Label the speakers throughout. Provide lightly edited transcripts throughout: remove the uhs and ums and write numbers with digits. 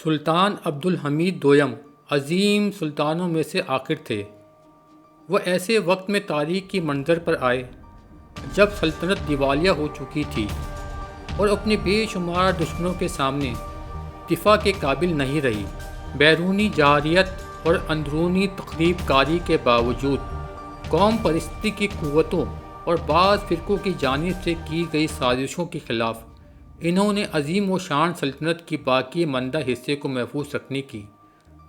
Speaker 1: سلطان عبد الحمید دوم عظیم سلطانوں میں سے آخر تھے۔ وہ ایسے وقت میں تاریخ کی منظر پر آئے جب سلطنت دیوالیہ ہو چکی تھی اور اپنے بے شمار دشمنوں کے سامنے دفاع کے قابل نہیں رہی۔ بیرونی جارحیت اور اندرونی تخریب کاری کے باوجود قوم پرستی کی قوتوں اور بعض فرقوں کی جانب سے کی گئی سازشوں کے خلاف انہوں نے عظیم و شان سلطنت کی باقی ماندہ حصے کو محفوظ رکھنے کی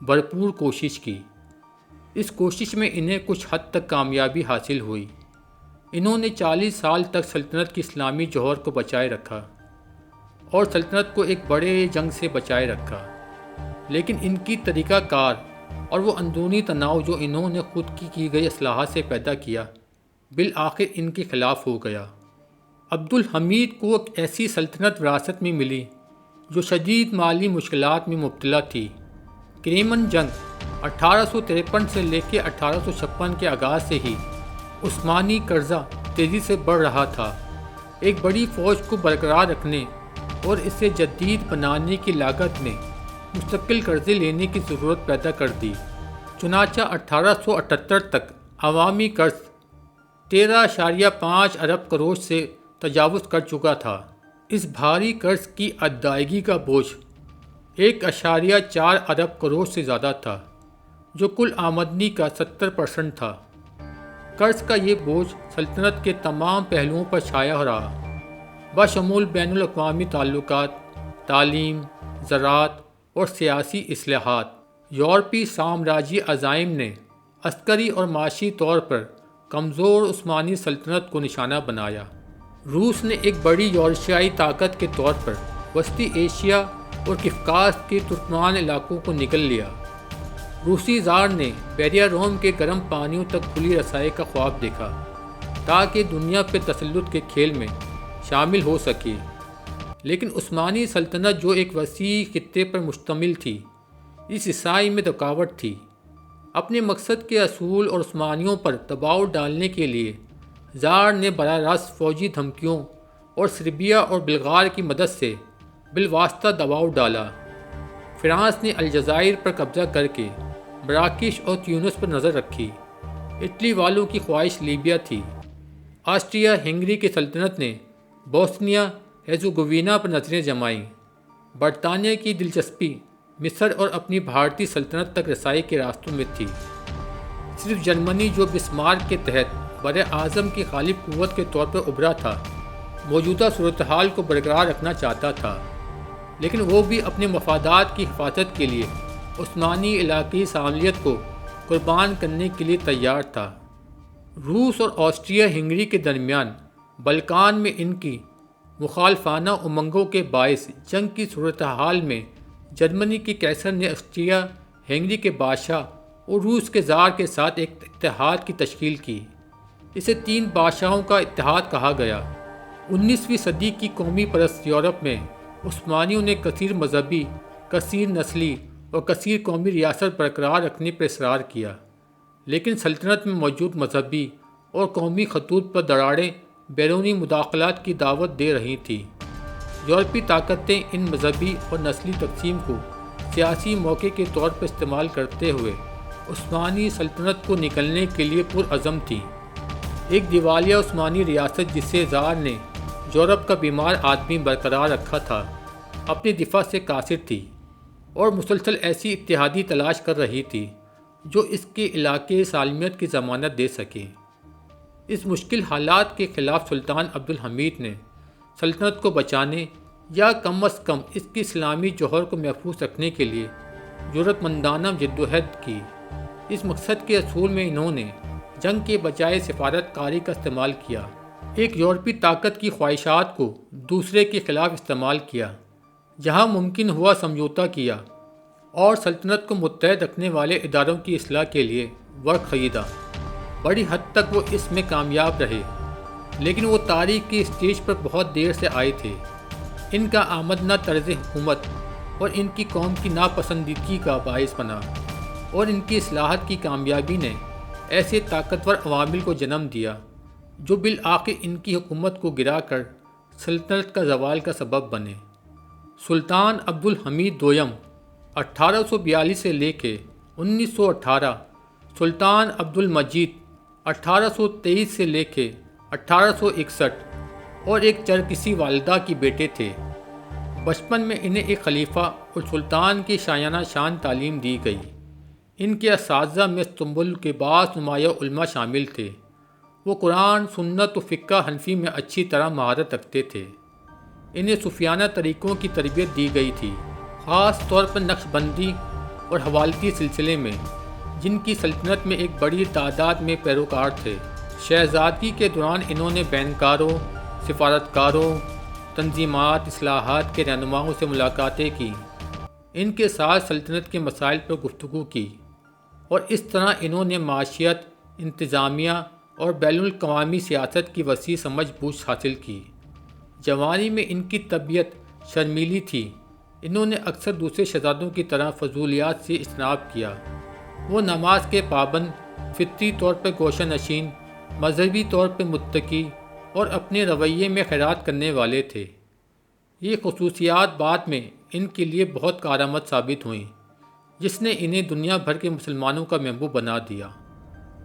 Speaker 1: بھرپور کوشش کی۔ اس کوشش میں انہیں کچھ حد تک کامیابی حاصل ہوئی۔ انہوں نے 40 سال تک سلطنت کی اسلامی جوہر کو بچائے رکھا اور سلطنت کو ایک بڑے جنگ سے بچائے رکھا، لیکن ان کی طریقہ کار اور وہ اندرونی تناؤ جو انہوں نے خود کی گئی اصلاحات سے پیدا کیا بالآخر ان کے خلاف ہو گیا۔ عبد الحمید کو ایک ایسی سلطنت وراثت میں ملی جو شدید مالی مشکلات میں مبتلا تھی۔ کریمن جنگ 1853 سے لے کے 1856 کے آغاز سے ہی عثمانی قرضہ تیزی سے بڑھ رہا تھا۔ ایک بڑی فوج کو برقرار رکھنے اور اسے جدید بنانے کی لاگت نے مستقل قرضے لینے کی ضرورت پیدا کر دی۔ چنانچہ 1878 تک عوامی قرض 13.5 ارب کروڑ سے تجاوز کر چکا تھا۔ اس بھاری قرض کی ادائیگی کا بوجھ 1.4 ارب کروڑ سے زیادہ تھا، جو کل آمدنی کا 70% تھا۔ قرض کا یہ بوجھ سلطنت کے تمام پہلوؤں پر چھایا رہا، بشمول بین الاقوامی تعلقات، تعلیم، زراعت اور سیاسی اصلاحات۔ یورپی سامراجی عزائم نے عسکری اور معاشی طور پر کمزور عثمانی سلطنت کو نشانہ بنایا۔ روس نے ایک بڑی یورشیائی طاقت کے طور پر وسطی ایشیا اور قفقاز کے ترکمان علاقوں کو نگل لیا۔ روسی زار نے بحیرہ روم کے گرم پانیوں تک کھلی رسائی کا خواب دیکھا تاکہ دنیا پہ تسلط کے کھیل میں شامل ہو سکے، لیکن عثمانی سلطنت جو ایک وسیع خطے پر مشتمل تھی اس عیسائی میں رکاوٹ تھی۔ اپنے مقصد کے اصول اور عثمانیوں پر دباؤ ڈالنے کے لیے زار نے براہ راست فوجی دھمکیوں اور سربیا اور بلغار کی مدد سے بالواسطہ دباؤ ڈالا۔ فرانس نے الجزائر پر قبضہ کر کے مراکش اور تیونس پر نظر رکھی۔ اٹلی والوں کی خواہش لیبیا تھی۔ آسٹریا ہنگری کی سلطنت نے بوسنیا ہیزوگوینا پر نظریں جمائیں۔ برطانیہ کی دلچسپی مصر اور اپنی بھارتی سلطنت تک رسائی کے راستوں میں تھی۔ صرف جرمنی جو بسمارک کے تحت بر اعظم کی غالب قوت کے طور پر ابھرا تھا موجودہ صورتحال کو برقرار رکھنا چاہتا تھا، لیکن وہ بھی اپنے مفادات کی حفاظت کے لیے عثمانی علاقائی شمولیت کو قربان کرنے کے لیے تیار تھا۔ روس اور آسٹریا ہنگری کے درمیان بلقان میں ان کی مخالفانہ امنگوں کے باعث جنگ کی صورتحال میں جرمنی کے قیصر نے آسٹریا ہنگری کے بادشاہ اور روس کے زار کے ساتھ ایک اتحاد کی تشکیل کی۔ اسے 3 بادشاہوں کا اتحاد کہا گیا۔ 19ویں صدی کی قومی پرست یورپ میں عثمانیوں نے کثیر مذہبی، کثیر نسلی اور کثیر قومی ریاست برقرار رکھنے پر اصرار کیا، لیکن سلطنت میں موجود مذہبی اور قومی خطوط پر دراڑیں بیرونی مداخلات کی دعوت دے رہی تھیں۔ یورپی طاقتیں ان مذہبی اور نسلی تقسیم کو سیاسی موقع کے طور پر استعمال کرتے ہوئے عثمانی سلطنت کو نگلنے کے لیے پرعزم تھیں۔ ایک دیوالیہ عثمانی ریاست جسے زار نے یورپ کا بیمار آدمی برقرار رکھا تھا اپنی دفاع سے قاصر تھی اور مسلسل ایسی اتحادی تلاش کر رہی تھی جو اس کے علاقے سالمیت کی ضمانت دے سکے۔ اس مشکل حالات کے خلاف سلطان عبد الحمید نے سلطنت کو بچانے یا کم از کم اس کی اسلامی جوہر کو محفوظ رکھنے کے لیے جرأت مندانہ جدوجہد کی۔ اس مقصد کے حصول میں انہوں نے جنگ کے بجائے سفارت کاری کا استعمال کیا، ایک یورپی طاقت کی خواہشات کو دوسرے کے خلاف استعمال کیا، جہاں ممکن ہوا سمجھوتہ کیا اور سلطنت کو متحد رکھنے والے اداروں کی اصلاح کے لیے وقت خریدا۔ بڑی حد تک وہ اس میں کامیاب رہے، لیکن وہ تاریخ کی اسٹیج پر بہت دیر سے آئے تھے۔ ان کا آمدنہ طرز حکومت اور ان کی قوم کی ناپسندیدگی کا باعث بنا، اور ان کی اصلاحات کی کامیابی نے ایسے طاقتور عوامل کو جنم دیا جو بالآخر ان کی حکومت کو گرا کر سلطنت کا زوال کا سبب بنے۔ سلطان عبد الحمید دوم 1842 سے لے کے 1918، سلطان عبد المجید 1823 سے لے کے 1861، اور ایک چرکسی والدہ کی بیٹے تھے۔ بچپن میں انہیں ایک خلیفہ اور سلطان کی شایانہ شان تعلیم دی گئی۔ ان کے اساتذہ میں استنبول کے بعض نمایاں علماء شامل تھے۔ وہ قرآن، سنت و فقہ حنفی میں اچھی طرح مہارت رکھتے تھے۔ انہیں صوفیانہ طریقوں کی تربیت دی گئی تھی، خاص طور پر نقش بندی اور حوالتی سلسلے میں، جن کی سلطنت میں ایک بڑی تعداد میں پیروکار تھے۔ شہزادگی کے دوران انہوں نے بینکاروں، سفارتکاروں، تنظیمات اصلاحات کے رہنماؤں سے ملاقاتیں کی، ان کے ساتھ سلطنت کے مسائل پر گفتگو کی، اور اس طرح انہوں نے معاشیت، انتظامیہ اور بین الاقوامی سیاست کی وسیع سمجھ بوجھ حاصل کی۔ جوانی میں ان کی طبیعت شرمیلی تھی۔ انہوں نے اکثر دوسرے شہزادوں کی طرح فضولیات سے اجتناب کیا۔ وہ نماز کے پابند، فطری طور پر گوشہ نشین، مذہبی طور پر متقی اور اپنے رویے میں خیرات کرنے والے تھے۔ یہ خصوصیات بعد میں ان کے لیے بہت کارآمد ثابت ہوئیں، جس نے انہیں دنیا بھر کے مسلمانوں کا محبوب بنا دیا،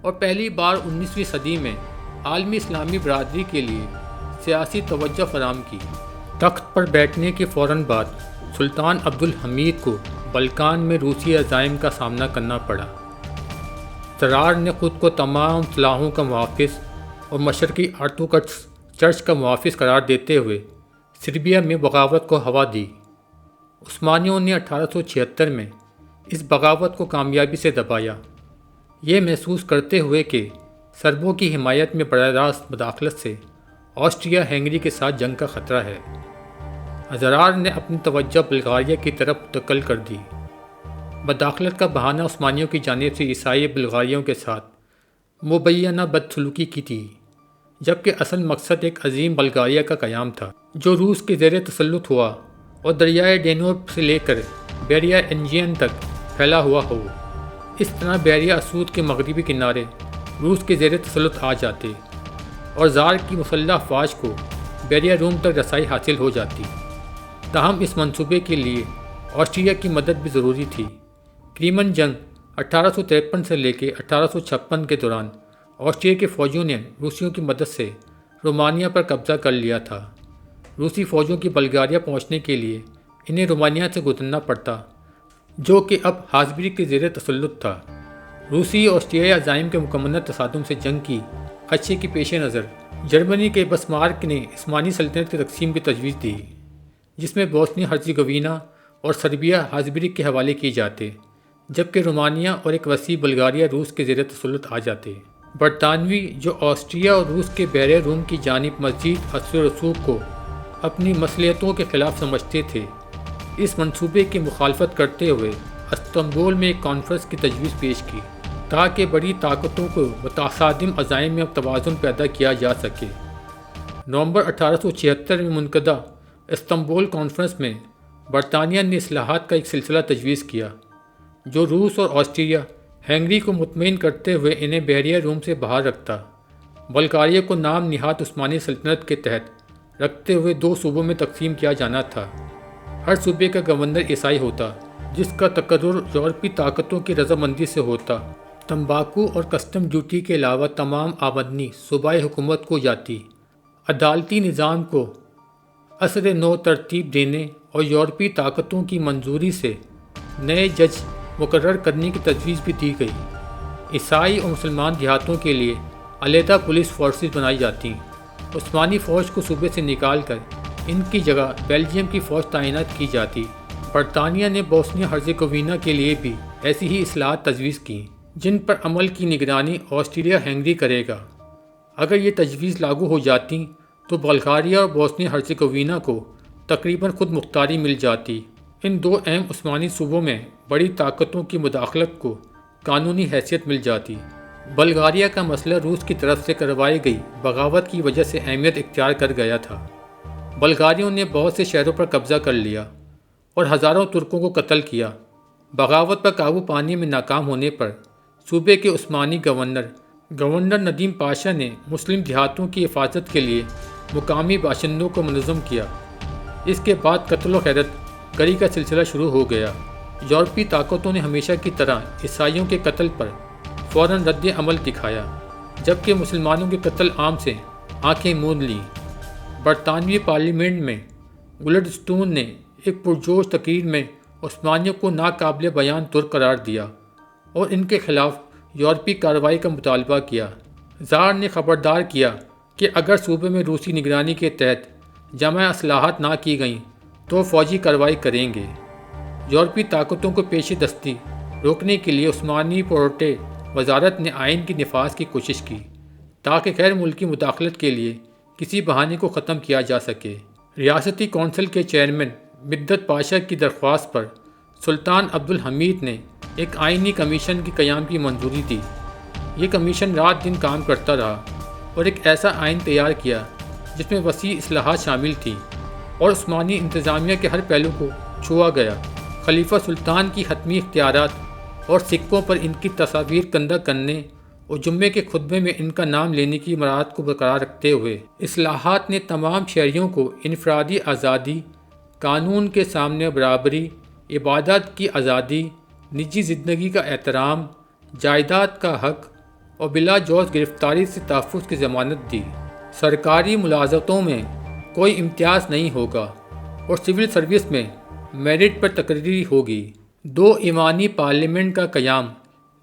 Speaker 1: اور پہلی بار 19ویں صدی میں عالمی اسلامی برادری کے لیے سیاسی توجہ فراہم کی۔ تخت پر بیٹھنے کے فوراً بعد سلطان عبد الحمید کو بلقان میں روسی عزائم کا سامنا کرنا پڑا۔ زرار نے خود کو تمام صلاحوں کا محافظ اور مشرقی آرتھوڈوکس چرچ کا محافظ قرار دیتے ہوئے سربیا میں بغاوت کو ہوا دی۔ عثمانیوں نے 1876 میں اس بغاوت کو کامیابی سے دبایا، یہ محسوس کرتے ہوئے کہ سربوں کی حمایت میں براہ راست مداخلت سے آسٹریا ہنگری کے ساتھ جنگ کا خطرہ ہے۔ زرار نے اپنی توجہ بلغاریہ کی طرف منتقل کر دی۔ مداخلت کا بہانہ عثمانیوں کی جانب سے عیسائی بلغاریوں کے ساتھ مبینہ بدسلوکی کی تھی، جبکہ اصل مقصد ایک عظیم بلغاریہ کا قیام تھا، جو روس کے زیر تسلط ہوا اور دریائے ڈینوب سے لے کر بحیرہ انجین تک پھیلا ہوا ہو۔ اس طرح بحیرہ اسود کے مغربی کنارے روس کے زیر تسلط آ جاتے اور زار کی مسلح افواج کو بحیرہ روم تک رسائی حاصل ہو جاتی۔ تاہم اس منصوبے کے لیے آسٹریا کی مدد بھی ضروری تھی۔ کریمن جنگ 1853 سے لے کے 1856 کے دوران آسٹریا کے فوجیوں نے روسیوں کی مدد سے رومانیہ پر قبضہ کر لیا تھا۔ روسی فوجوں کی بلغاریہ پہنچنے کے لیے انہیں رومانیہ سے گزرنا پڑتا، جو کہ اب ہابسبرگ کے زیر تسلط تھا۔ روسی اور آسٹریائی عزائم کے مکمل تصادم سے جنگ کی خدشے کے پیش نظر جرمنی کے بسمارک نے عثمانی سلطنت کی تقسیم کی تجویز دی، جس میں بوسنیا ہرزیگوینہ اور سربیا ہابسبرگ کے حوالے کیے جاتے، جبکہ رومانیہ اور ایک وسیع بلغاریہ روس کے زیر تسلط آ جاتے۔ برطانوی، جو آسٹریا اور روس کے بحیرہ روم کی جانب مزید اثر و رسوخ کو اپنی مصلحتوں کے خلاف سمجھتے تھے، اس منصوبے کی مخالفت کرتے ہوئے استنبول میں ایک کانفرنس کی تجویز پیش کی تاکہ بڑی طاقتوں کو متصادم عزائم میں توازن پیدا کیا جا سکے۔ نومبر 1876 میں منعقدہ استنبول کانفرنس میں برطانیہ نے اصلاحات کا ایک سلسلہ تجویز کیا، جو روس اور آسٹریا ہنگری کو مطمئن کرتے ہوئے انہیں بحیرہ روم سے باہر رکھتا۔ بلغاریہ کو نام نہاد عثمانی سلطنت کے تحت رکھتے ہوئے 2 صوبوں میں تقسیم کیا جانا تھا۔ ہر صوبے کا گورنر عیسائی ہوتا، جس کا تقرر یورپی طاقتوں کی رضامندی سے ہوتا۔ تمباکو اور کسٹم ڈیوٹی کے علاوہ تمام آمدنی صوبائی حکومت کو جاتی۔ عدالتی نظام کو اثر نو ترتیب دینے اور یورپی طاقتوں کی منظوری سے نئے جج مقرر کرنے کی تجویز بھی دی گئی۔ عیسائی اور مسلمان دیہاتوں کے لیے علیحدہ پولیس فورسز بنائی جاتی۔ عثمانی فوج کو صوبے سے نکال کر ان کی جگہ بیلجیم کی فوج تعینات کی جاتی۔ برطانیہ نے بوسنیا ہرزیگوینہ کے لیے بھی ایسی ہی اصلاحات تجویز کیں، جن پر عمل کی نگرانی آسٹریا ہنگری کرے گا۔ اگر یہ تجویز لاگو ہو جاتی تو بلغاریہ اور بوسنیا ہرزیگوینہ کو تقریباً خود مختاری مل جاتی۔ ان 2 اہم عثمانی صوبوں میں بڑی طاقتوں کی مداخلت کو قانونی حیثیت مل جاتی۔ بلغاریہ کا مسئلہ روس کی طرف سے کروائی گئی بغاوت کی وجہ سے اہمیت اختیار کر گیا تھا۔ بلغاریوں نے بہت سے شہروں پر قبضہ کر لیا اور ہزاروں ترکوں کو قتل کیا۔ بغاوت پر قابو پانے میں ناکام ہونے پر صوبے کے عثمانی گورنر ندیم پاشا نے مسلم دیہاتوں کی حفاظت کے لیے مقامی باشندوں کو منظم کیا۔ اس کے بعد قتل و غارت گری کا سلسلہ شروع ہو گیا۔ یورپی طاقتوں نے ہمیشہ کی طرح عیسائیوں کے قتل پر فوراً رد عمل دکھایا، جبکہ مسلمانوں کے قتل عام سے آنکھیں موند لیں۔ برطانوی پارلیمنٹ میں گلڈسٹون نے ایک پرجوش تقریر میں عثمانیوں کو ناقابل بیان ترک قرار دیا اور ان کے خلاف یورپی کارروائی کا مطالبہ کیا۔ زار نے خبردار کیا کہ اگر صوبے میں روسی نگرانی کے تحت جمع اصلاحات نہ کی گئیں تو فوجی کارروائی کریں گے۔ یورپی طاقتوں کو پیش دستی روکنے کے لیے عثمانی پروٹے وزارت نے آئین کے نفاذ کی کوشش کی تاکہ غیر ملکی مداخلت کے لیے کسی بہانے کو ختم کیا جا سکے۔ ریاستی کونسل کے چیئرمین مدت پاشا کی درخواست پر سلطان عبدالحمید نے ایک آئینی کمیشن کے قیام کی منظوری دی۔ یہ کمیشن رات دن کام کرتا رہا اور ایک ایسا آئین تیار کیا جس میں وسیع اصلاحات شامل تھیں اور عثمانی انتظامیہ کے ہر پہلو کو چھوا گیا۔ خلیفہ سلطان کی حتمی اختیارات اور سکوں پر ان کی تصاویر کندہ کرنے اور جمعے کے خطبے میں ان کا نام لینے کی مراعات کو برقرار رکھتے ہوئے اصلاحات نے تمام شہریوں کو انفرادی آزادی، قانون کے سامنے برابری، عبادت کی آزادی، نجی زندگی کا احترام، جائیداد کا حق اور بلا جوز گرفتاری سے تحفظ کی ضمانت دی۔ سرکاری ملازمتوں میں کوئی امتیاز نہیں ہوگا اور سول سروس میں میرٹ پر تقرری ہوگی۔ 2 ایوانی پارلیمنٹ کا قیام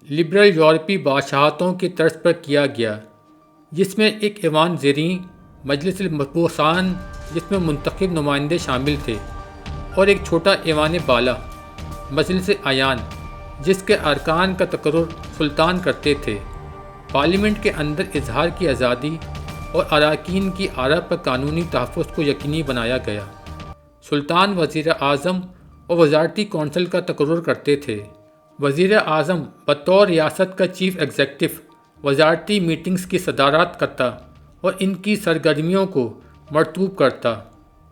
Speaker 1: لبرل یورپی بادشاہتوں کی طرز پر کیا گیا، جس میں ایک ایوان زریں، مجلس المبوسان جس میں منتخب نمائندے شامل تھے، اور ایک چھوٹا ایوان بالا، مجلس اعیان، جس کے ارکان کا تقرر سلطان کرتے تھے۔ پارلیمنٹ کے اندر اظہار کی آزادی اور اراکین کی آراء پر قانونی تحفظ کو یقینی بنایا گیا۔ سلطان وزیر اعظم اور وزارتی کونسل کا تقرر کرتے تھے۔ وزیر اعظم بطور ریاست کا چیف ایگزیکٹو وزارتی میٹنگز کی صدارت کرتا اور ان کی سرگرمیوں کو مرتب کرتا۔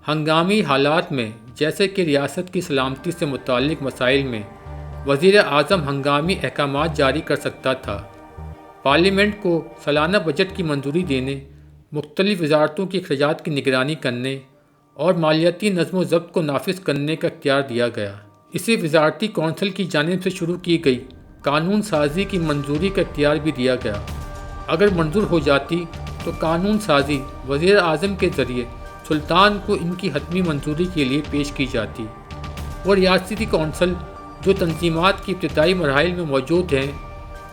Speaker 1: ہنگامی حالات میں جیسے کہ ریاست کی سلامتی سے متعلق مسائل میں وزیر اعظم ہنگامی احکامات جاری کر سکتا تھا۔ پارلیمنٹ کو سالانہ بجٹ کی منظوری دینے، مختلف وزارتوں کے اخراجات کی نگرانی کرنے اور مالیاتی نظم و ضبط کو نافذ کرنے کا اختیار دیا گیا۔ اسے وزارتی کونسل کی جانب سے شروع کی گئی قانون سازی کی منظوری کا اختیار بھی دیا گیا۔ اگر منظور ہو جاتی تو قانون سازی وزیر اعظم کے ذریعے سلطان کو ان کی حتمی منظوری کے لیے پیش کی جاتی، اور ریاستی کونسل جو تنظیمات کی ابتدائی مراحل میں موجود ہیں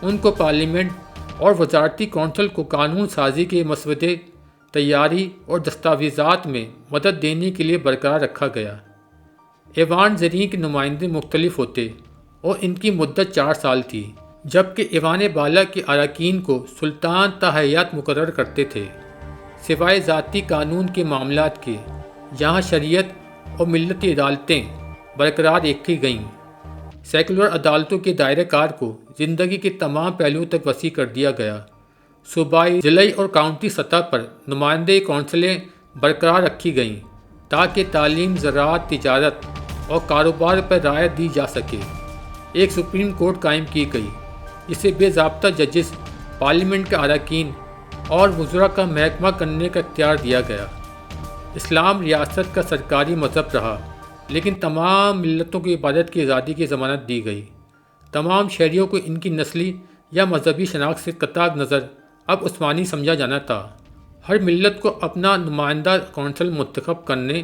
Speaker 1: ان کو پارلیمنٹ اور وزارتی کونسل کو قانون سازی کے مسودے تیاری اور دستاویزات میں مدد دینے کے لیے برقرار رکھا گیا۔ ایوان زریں کے نمائندے مختلف ہوتے اور ان کی مدت 4 سال تھی، جبکہ ایوان بالا کے اراکین کو سلطان تاحیات مقرر کرتے تھے۔ سوائے ذاتی قانون کے معاملات کے، یہاں شریعت اور ملتی عدالتیں برقرار رکھی گئیں۔ سیکولر عدالتوں کے دائرہ کار کو زندگی کے تمام پہلوؤں تک وسیع کر دیا گیا۔ صوبائی، ضلعی اور کاؤنٹی سطح پر نمائندے کونسلیں برقرار رکھی گئیں تاکہ تعلیم، زراعت، تجارت اور کاروبار پر رائے دی جا سکے۔ ایک سپریم کورٹ قائم کی گئی جسے بے ضابطہ ججز، پارلیمنٹ کے اراکین اور وزراء کا محکمہ کرنے کا اختیار دیا گیا۔ اسلام ریاست کا سرکاری مذہب رہا، لیکن تمام ملتوں کو عبادت کی آزادی کی ضمانت دی گئی۔ تمام شہریوں کو ان کی نسلی یا مذہبی شناخت سے قطع نظر اب عثمانی سمجھا جانا تھا۔ ہر ملت کو اپنا نمائندہ کونسل منتخب کرنے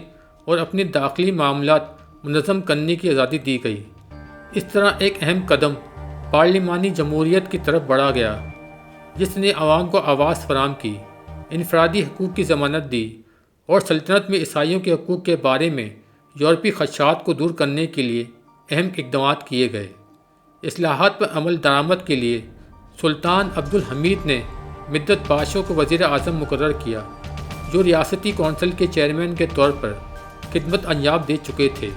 Speaker 1: اور اپنے داخلی معاملات منظم کرنے کی آزادی دی گئی۔ اس طرح ایک اہم قدم پارلیمانی جمہوریت کی طرف بڑھا گیا، جس نے عوام کو آواز فراہم کی، انفرادی حقوق کی ضمانت دی اور سلطنت میں عیسائیوں کے حقوق کے بارے میں یورپی خدشات کو دور کرنے کے لیے اہم اقدامات کیے گئے۔ اصلاحات پر عمل درآمد کے لیے سلطان عبدالحمید نے مدت پاشا کو وزیر اعظم مقرر کیا، جو ریاستی کونسل کے چیئرمین کے طور پر خدمت انجام دے چکے تھے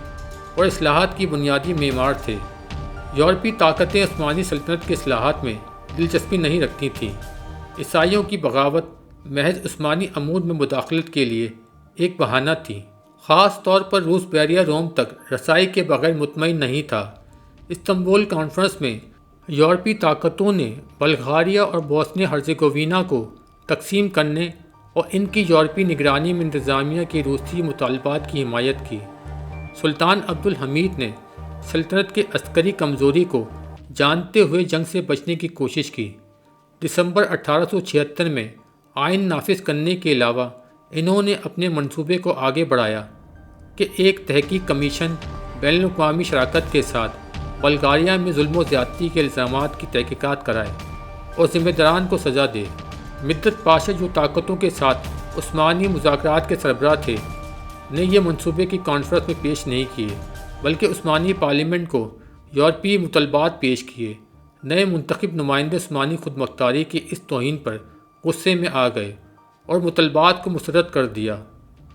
Speaker 1: اور اصلاحات کی بنیادی معمار تھے۔ یورپی طاقتیں عثمانی سلطنت کے اصلاحات میں دلچسپی نہیں رکھتی تھیں۔ عیسائیوں کی بغاوت محض عثمانی امور میں مداخلت کے لیے ایک بہانہ تھی، خاص طور پر روس بحیرہ روم تک رسائی کے بغیر مطمئن نہیں تھا۔ استنبول کانفرنس میں یورپی طاقتوں نے بلغاریہ اور بوسنیا ہرزیگووینا کو تقسیم کرنے اور ان کی یورپی نگرانی میں انتظامیہ کے روسی مطالبات کی حمایت کی۔ سلطان عبدالحمید نے سلطنت کے عسکری کمزوری کو جانتے ہوئے جنگ سے بچنے کی کوشش کی۔ دسمبر 1876 میں آئین نافذ کرنے کے علاوہ انہوں نے اپنے منصوبے کو آگے بڑھایا کہ ایک تحقیق کمیشن بین الاقوامی شراکت کے ساتھ بلغاریہ میں ظلم و زیادتی کے الزامات کی تحقیقات کرائے اور ذمہ داران کو سزا دے۔ مدت پاشا جو طاقتوں کے ساتھ عثمانی مذاکرات کے سربراہ تھے نے یہ منصوبے کی کانفرنس میں پیش نہیں کیے، بلکہ عثمانی پارلیمنٹ کو یورپی مطالبات پیش کیے۔ نئے منتخب نمائندے عثمانی خود مختاری کی اس توہین پر غصے میں آ گئے اور مطالبات کو مسترد کر دیا۔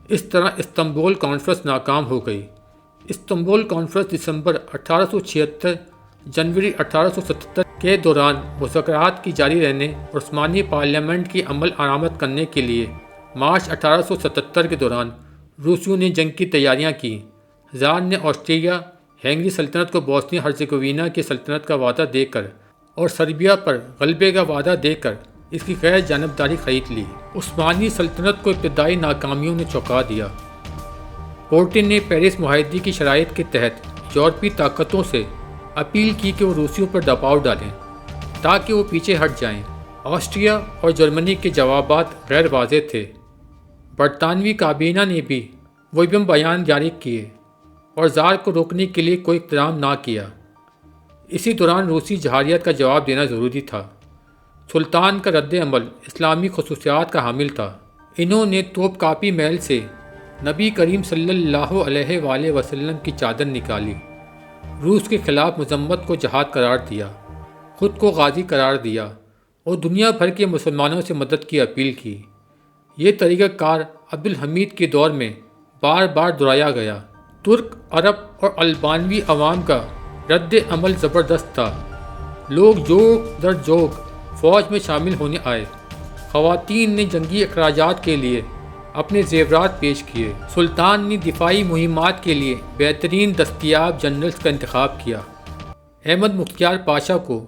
Speaker 1: اس طرح استنبول کانفرنس ناکام ہو گئی۔ استنبول کانفرنس دسمبر 1876 جنوری 1877 کے دوران مذاکرات کی جاری رہنے اور عثمانی پارلیمنٹ کی عمل درآمد کرنے کے لیے مارچ 1877 کے دوران روسیوں نے جنگ کی تیاریاں کی۔ زار نے آسٹریا ہنگری سلطنت کو بوسنیا ہرزیگووینا کی سلطنت کا وعدہ دے کر اور سربیا پر غلبے کا وعدہ دے کر اس کی غیر جانبداری خرید لی۔ عثمانی سلطنت کو ابتدائی ناکامیوں نے چونکا دیا۔ کورٹے نے پیرس معاہدے کی شرائط کے تحت یورپی طاقتوں سے اپیل کی کہ وہ روسیوں پر دباؤ ڈالیں تاکہ وہ پیچھے ہٹ جائیں۔ آسٹریا اور جرمنی کے جوابات غیر واضح تھے۔ برطانوی کابینہ نے بھی وہم بیان جاری کیے اور زار کو روکنے کے لیے کوئی اقدام نہ کیا۔ اسی دوران روسی جہاریت کا جواب دینا ضروری تھا۔ سلطان کا رد عمل اسلامی خصوصیات کا حامل تھا۔ انہوں نے توپ کاپی محل سے نبی کریم صلی اللہ علیہ وآلہ وسلم کی چادر نکالی، روس کے خلاف مذمت کو جہاد قرار دیا، خود کو غازی قرار دیا اور دنیا بھر کے مسلمانوں سے مدد کی اپیل کی۔ یہ طریقہ کار عبدالحمید کے دور میں بار بار دہرایا گیا۔ ترک، عرب اور البانوی عوام کا رد عمل زبردست تھا۔ لوگ جوگ در جوگ فوج میں شامل ہونے آئے۔ خواتین نے جنگی اخراجات کے لیے اپنے زیورات پیش کیے۔ سلطان نے دفاعی مہمات کے لیے بہترین دستیاب جنرلز کا انتخاب کیا۔ احمد مختار پاشا کو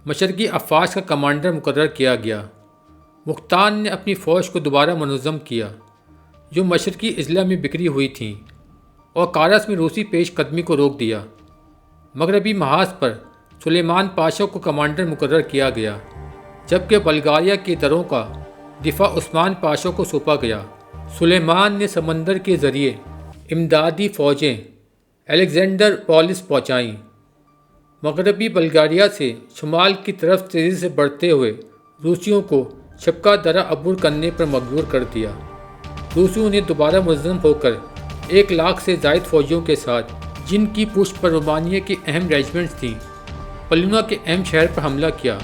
Speaker 1: مشرقی افواج کا کمانڈر مقرر کیا گیا۔ مختار نے اپنی فوج کو دوبارہ منظم کیا جو مشرقی اضلاع میں بکھری ہوئی تھیں اور کارس میں روسی پیش قدمی کو روک دیا۔ مغربی محاذ پر سلیمان پاشا کو کمانڈر مقرر کیا گیا، جبکہ بلغاریہ کے دروں کا دفاع عثمان پاشا کو سونپا گیا۔ سلیمان نے سمندر کے ذریعے امدادی فوجیں الیگزینڈر پولس پہنچائیں۔ مغربی بلغاریہ سے شمال کی طرف تیزی سے بڑھتے ہوئے روسیوں کو شبکہ درہ عبور کرنے پر مجبور کر دیا۔ روسیوں نے دوبارہ منظم ہو کر 1,00,000 سے زائد فوجیوں کے ساتھ، جن کی پشت پر رومانیہ کی اہم ریجمنٹس تھیں، پلونا کے اہم شہر پر حملہ کیا۔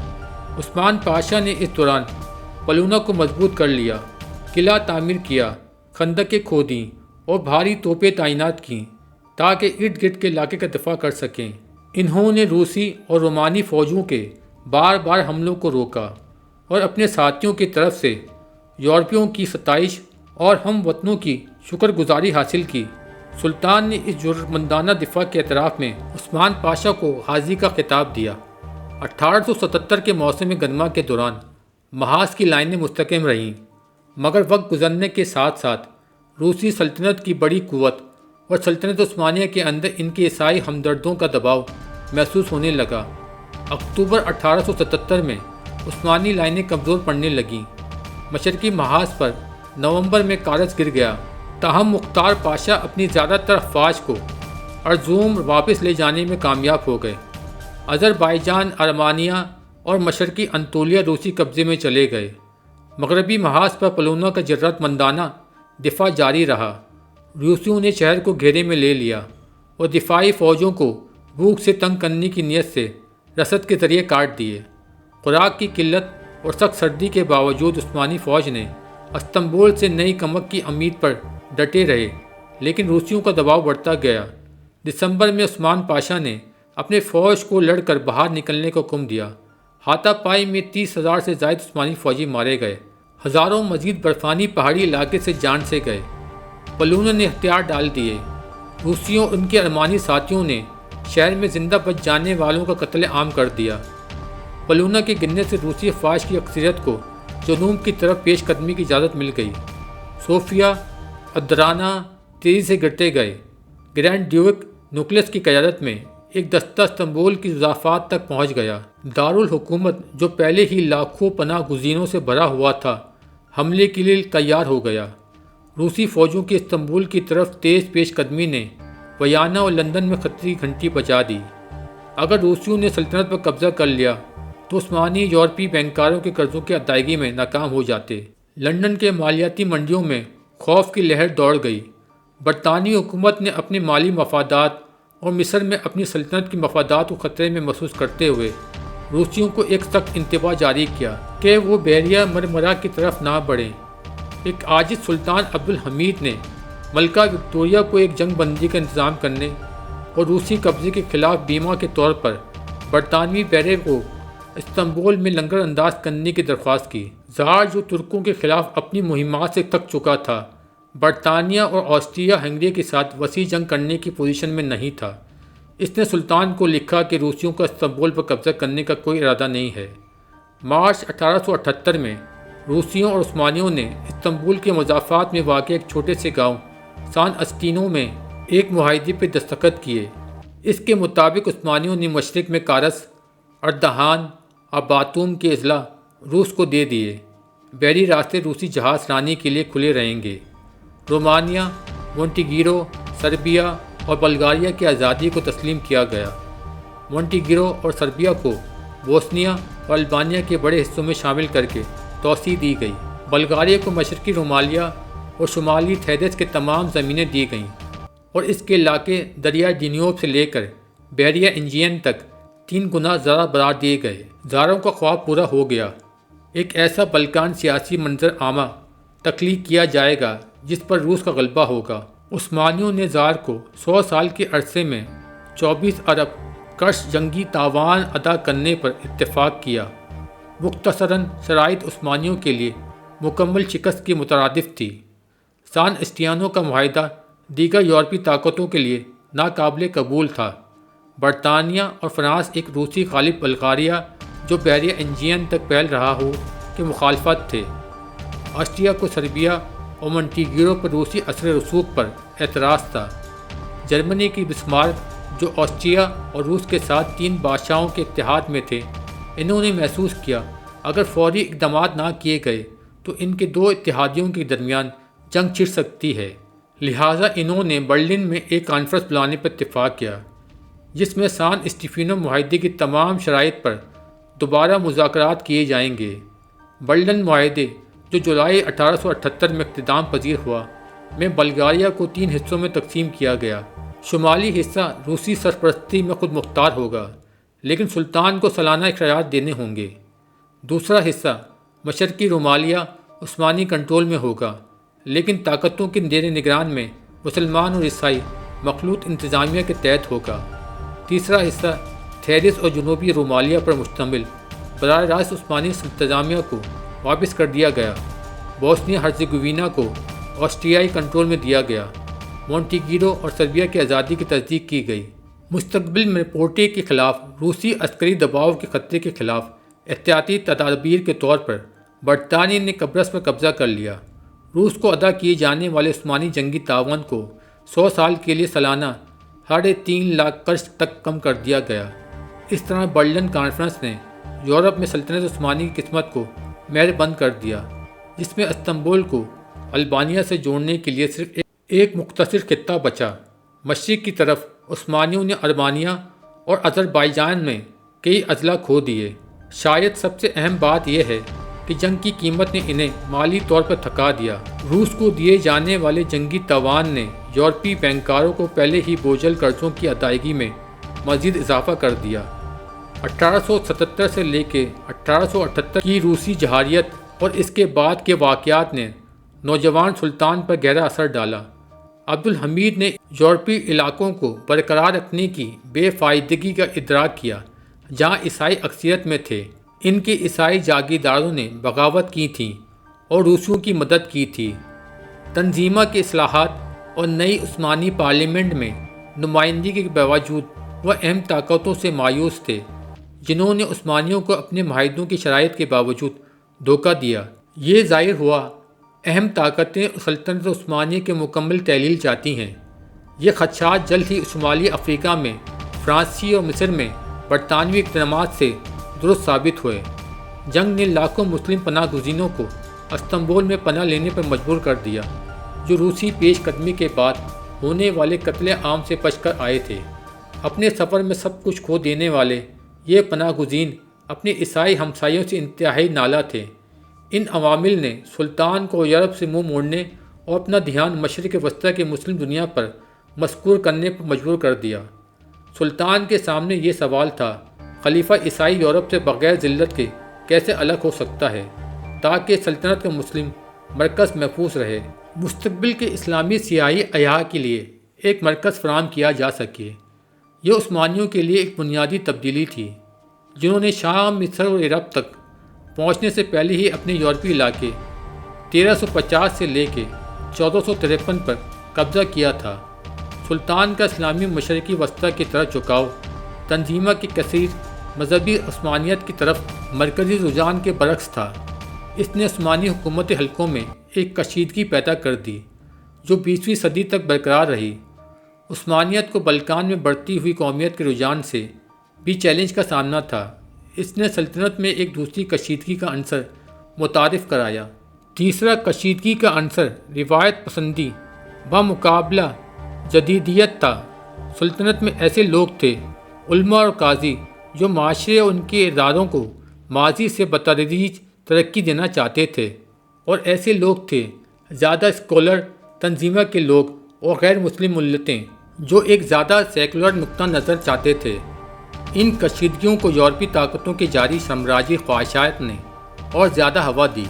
Speaker 1: عثمان پاشا نے اس دوران پلونا کو مضبوط کر لیا، قلعہ تعمیر کیا، خندقیں کھودیں اور بھاری توپیں تعینات کیں تاکہ ارد گرد کے علاقے کا دفاع کر سکیں۔ انہوں نے روسی اور رومانی فوجوں کے بار بار حملوں کو روکا اور اپنے ساتھیوں کی طرف سے یورپیوں کی ستائش اور ہم وطنوں کی شکر گزاری حاصل کی۔ سلطان نے اس جرأتمندانہ دفاع کے اعتراف میں عثمان پاشا کو غازی کا خطاب دیا۔ 1877 کے موسم گرما کے دوران محاذ کی لائنیں مستحکم رہیں، مگر وقت گزرنے کے ساتھ ساتھ روسی سلطنت کی بڑی قوت اور سلطنت عثمانیہ کے اندر ان کے عیسائی ہمدردوں کا دباؤ محسوس ہونے لگا۔ اکتوبر 1877 میں عثمانی لائنیں کمزور پڑنے لگیں۔ مشرقی محاذ پر نومبر میں کارس گر گیا، تاہم مختار پاشا اپنی زیادہ تر افواج کو ارزروم واپس لے جانے میں کامیاب ہو گئے۔ آذربائیجان، ارمانیہ اور مشرقی انطولیہ روسی قبضے میں چلے گئے۔ مغربی محاذ پر پلونا کا جرأت مندانہ دفاع جاری رہا۔ روسیوں نے شہر کو گھیرے میں لے لیا اور دفاعی فوجوں کو بھوک سے تنگ کرنے کی نیت سے رسد کے ذریعے کاٹ دیے۔ خوراک کی قلت اور سخت سردی کے باوجود عثمانی فوج نے استنبول سے نئی کمک کی امید پر ڈٹے رہے، لیکن روسیوں کا دباؤ بڑھتا گیا۔ دسمبر میں عثمان پاشا نے اپنے فوج کو لڑ کر باہر نکلنے کا حکم دیا۔ ہاتھا پائی میں 30,000 سے زائد عثمانی فوجی مارے گئے، ہزاروں مزید برفانی پہاڑی علاقے سے جان سے گئے۔ پلونا نے ہتھیار ڈال دیے۔ روسیوں اور ان کے ارمانی ساتھیوں نے شہر میں زندہ بچ جانے والوں کا قتل عام کر دیا۔ پلونا کے گرنے سے روسی افواج کی اکثریت کو جنوب کی طرف پیش قدمی کی اجازت مل گئی۔ صوفیہ، ادرانہ تیزی سے گرتے گئے۔ گرینڈ ڈیوک نیوکلس کی قیادت میں ایک دستہ استنبول کی مضافات تک پہنچ گیا۔ دارالحکومت جو پہلے ہی لاکھوں پناہ گزینوں سے بھرا ہوا تھا، حملے کے لیے تیار ہو گیا۔ روسی فوجوں کی استنبول کی طرف تیز پیش قدمی نے ویانا اور لندن میں خطرے کی گھنٹی بجا دی۔ اگر روسیوں نے سلطنت پر قبضہ کر لیا تو عثمانی یورپی بینکاروں کے قرضوں کی ادائیگی میں ناکام ہو جاتے۔ لندن کے مالیاتی منڈیوں میں خوف کی لہر دوڑ گئی۔ برطانوی حکومت نے اپنے مالی مفادات اور مصر میں اپنی سلطنت کے مفادات کو خطرے میں محسوس کرتے ہوئے روسیوں کو ایک سخت انتباہ جاری کیا کہ وہ بحیرہ مرمرا کی طرف نہ بڑھیں۔ ایک عاجز سلطان عبدالحمید نے ملکہ وکٹوریہ کو ایک جنگ بندی کا انتظام کرنے اور روسی قبضے کے خلاف بیمہ کے طور پر برطانوی بیرے کو استنبول میں لنگر انداز کرنے کی درخواست کی۔ زار جو ترکوں کے خلاف اپنی مہمات سے تھک چکا تھا، برطانیہ اور آسٹریا ہنگری کے ساتھ وسیع جنگ کرنے کی پوزیشن میں نہیں تھا۔ اس نے سلطان کو لکھا کہ روسیوں کا استنبول پر قبضہ کرنے کا کوئی ارادہ نہیں ہے۔ مارچ 1878 میں روسیوں اور عثمانیوں نے استنبول کے مضافات میں واقع ایک چھوٹے سے گاؤں سان اسٹینو میں ایک معاہدے پر دستخط کیے۔ اس کے مطابق عثمانیوں نے مشرق میں کارس، اردہان اور باتوم کے اضلاع روس کو دے دیے۔ بحری راستے روسی جہاز رانی کے لیے کھلے رہیں گے۔ رومانیہ، مونٹیگیرو، سربیا اور بلغاریہ کی آزادی کو تسلیم کیا گیا۔ مونٹیگیرو اور سربیا کو بوسنیا اور البانیہ کے بڑے حصوں میں شامل کر کے توسیع دی گئی۔ بلغاریہ کو مشرقی رومالیہ اور شمالی تھیدس کے تمام زمینیں دی گئیں اور اس کے علاقے دریا ڈینیوب سے لے کر بحیرہ انجین تک 3 گنا زیادہ بڑھا دیے گئے۔ زاروں کا خواب پورا ہو گیا۔ ایک ایسا بلکان سیاسی منظر عامہ تخلیق کیا جائے گا جس پر روس کا غلبہ ہوگا۔ عثمانیوں نے زار کو 100 سال کے عرصے میں 24 ارب کرش جنگی تاوان ادا کرنے پر اتفاق کیا۔ مختصراً شرائط عثمانیوں کے لیے مکمل شکست کی مترادف تھی۔ سان اسٹیانو کا معاہدہ دیگر یورپی طاقتوں کے لیے ناقابل قبول تھا۔ برطانیہ اور فرانس ایک روسی غالب بلغاریہ جو بحیرہ انجین تک پھیل رہا ہو کے مخالفت تھے۔ آسٹریا کو سربیا اور مونٹیگیرو پر روسی اثر رسوخ پر اعتراض تھا۔ جرمنی کی بسمارک جو آسٹریا اور روس کے ساتھ 3 بادشاہوں کے اتحاد میں تھے، انہوں نے محسوس کیا اگر فوری اقدامات نہ کیے گئے تو ان کے 2 اتحادیوں کے درمیان جنگ چھڑ سکتی ہے۔ لہٰذا انہوں نے برلن میں ایک کانفرنس بلانے پر اتفاق کیا جس میں سان اسٹیفینو معاہدے کی تمام شرائط پر دوبارہ مذاکرات کیے جائیں گے۔ برلن معاہدے جو جولائی 1878 میں اختتام پذیر ہوا میں بلغاریہ کو 3 حصوں میں تقسیم کیا گیا۔ شمالی حصہ روسی سرپرستی میں خود مختار ہوگا لیکن سلطان کو سالانہ اخراجات دینے ہوں گے۔ دوسرا حصہ مشرقی رومالیہ عثمانی کنٹرول میں ہوگا لیکن طاقتوں کے زیر نگران میں مسلمان اور عیسائی مخلوط انتظامیہ کے تحت ہوگا۔ تیسرا حصہ تھیرس اور جنوبی رومالیہ پر مشتمل براہ راست عثمانی انتظامیہ کو واپس کر دیا گیا۔ بوسنیا ہرزیگووینا کو آسٹریائی کنٹرول میں دیا گیا۔ مونٹیگیرو اور سربیا کی آزادی کی تصدیق کی گئی۔ مستقبل میں پورٹے کے خلاف روسی عسکری دباؤ کے خطرے کے خلاف احتیاطی تدابیر کے طور پر برطانیہ نے قبرص پر قبضہ کر لیا۔ روس کو ادا کیے جانے والے عثمانی جنگی تعاون کو 100 سال کے لیے سالانہ 3.5 لاکھ کرش تک کم کر دیا گیا۔ اس طرح برلن کانفرنس نے یورپ میں سلطنت عثمانی کی قسمت کو مہر بند کر دیا، جس میں استنبول کو البانیہ سے جوڑنے کے لیے صرف ایک مختصر خطہ بچا۔ مشرق کی طرف عثمانیوں نے ارمانیہ اور آذربائیجان میں کئی اضلاع کھو دیے۔ شاید سب سے اہم بات یہ ہے کہ جنگ کی قیمت نے انہیں مالی طور پر تھکا دیا۔ روس کو دیے جانے والے جنگی تاوان نے یورپی بینکاروں کو پہلے ہی بوجھل قرضوں کی ادائیگی میں مزید اضافہ کر دیا۔ 1877 سے لے کے 1878 کی روسی جہاریت اور اس کے بعد کے واقعات نے نوجوان سلطان پر گہرا اثر ڈالا۔ عبدالحمید نے یورپی علاقوں کو برقرار رکھنے کی بے فائدگی کا ادراک کیا جہاں عیسائی اکثریت میں تھے۔ ان کے عیسائی جاگیرداروں نے بغاوت کی تھی اور روسیوں کی مدد کی تھی۔ تنظیمہ کی اصلاحات اور نئی عثمانی پارلیمنٹ میں نمائندگی کے باوجود وہ اہم طاقتوں سے مایوس تھے جنہوں نے عثمانیوں کو اپنے معاہدوں کی شرائط کے باوجود دھوکہ دیا۔ یہ ظاہر ہوا اہم طاقتیں سلطنت عثمانیہ کے مکمل تحلیل چاہتی ہیں۔ یہ خدشات جلد ہی شمالی افریقہ میں فرانسیسی اور مصر میں برطانوی اقدامات سے درست ثابت ہوئے۔ جنگ نے لاکھوں مسلم پناہ گزینوں کو استنبول میں پناہ لینے پر مجبور کر دیا، جو روسی پیش قدمی کے بعد ہونے والے قتل عام سے بچ کر آئے تھے۔ اپنے سفر میں سب کچھ کھو دینے والے یہ پناہ گزین اپنے عیسائی ہمسایوں سے انتہائی نالاں تھے۔ ان عوامل نے سلطان کو یورپ سے منہ موڑنے اور اپنا دھیان مشرق وسطیٰ کی مسلم دنیا پر مسکور کرنے پر مجبور کر دیا۔ سلطان کے سامنے یہ سوال تھا، خلیفہ عیسائی یورپ سے بغیر ذلت کے کیسے الگ ہو سکتا ہے تاکہ سلطنت کا مسلم مرکز محفوظ رہے، مستقبل کے اسلامی سیاسی احیا کے لیے ایک مرکز فراہم کیا جا سکے۔ یہ عثمانیوں کے لیے ایک بنیادی تبدیلی تھی، جنہوں نے شام، مصر اور عرب تک پہنچنے سے پہلے ہی اپنے یورپی علاقے 1350 سے لے کے 1453 پر قبضہ کیا تھا۔ سلطان کا اسلامی مشرقی وسطیٰ کی طرف جھکاؤ تنظیمہ کی کثیر مذہبی عثمانیت کی طرف مرکزی رجحان کے برعکس تھا۔ اس نے عثمانی حکومت حلقوں میں ایک کشیدگی پیدا کر دی جو 20ویں صدی تک برقرار رہی۔ عثمانیت کو بلکان میں بڑھتی ہوئی قومیت کے رجحان سے بھی چیلنج کا سامنا تھا۔ اس نے سلطنت میں ایک دوسری کشیدگی کا عنصر متعارف کرایا۔ تیسرا کشیدگی کا عنصر روایت پسندی بمقابلہ جدیدیت تھا۔ سلطنت میں ایسے لوگ تھے، علماء اور قاضی، جو معاشرے اور ان کے اداروں کو ماضی سے بتدریج ترقی دینا چاہتے تھے، اور ایسے لوگ تھے زیادہ اسکالر تنظیمہ کے لوگ اور غیر مسلم ملتیں جو ایک زیادہ سیکولر نقطہ نظر چاہتے تھے۔ ان کشیدگیوں کو یورپی طاقتوں کے جاری سامراجی خواہشات نے اور زیادہ ہوا دی۔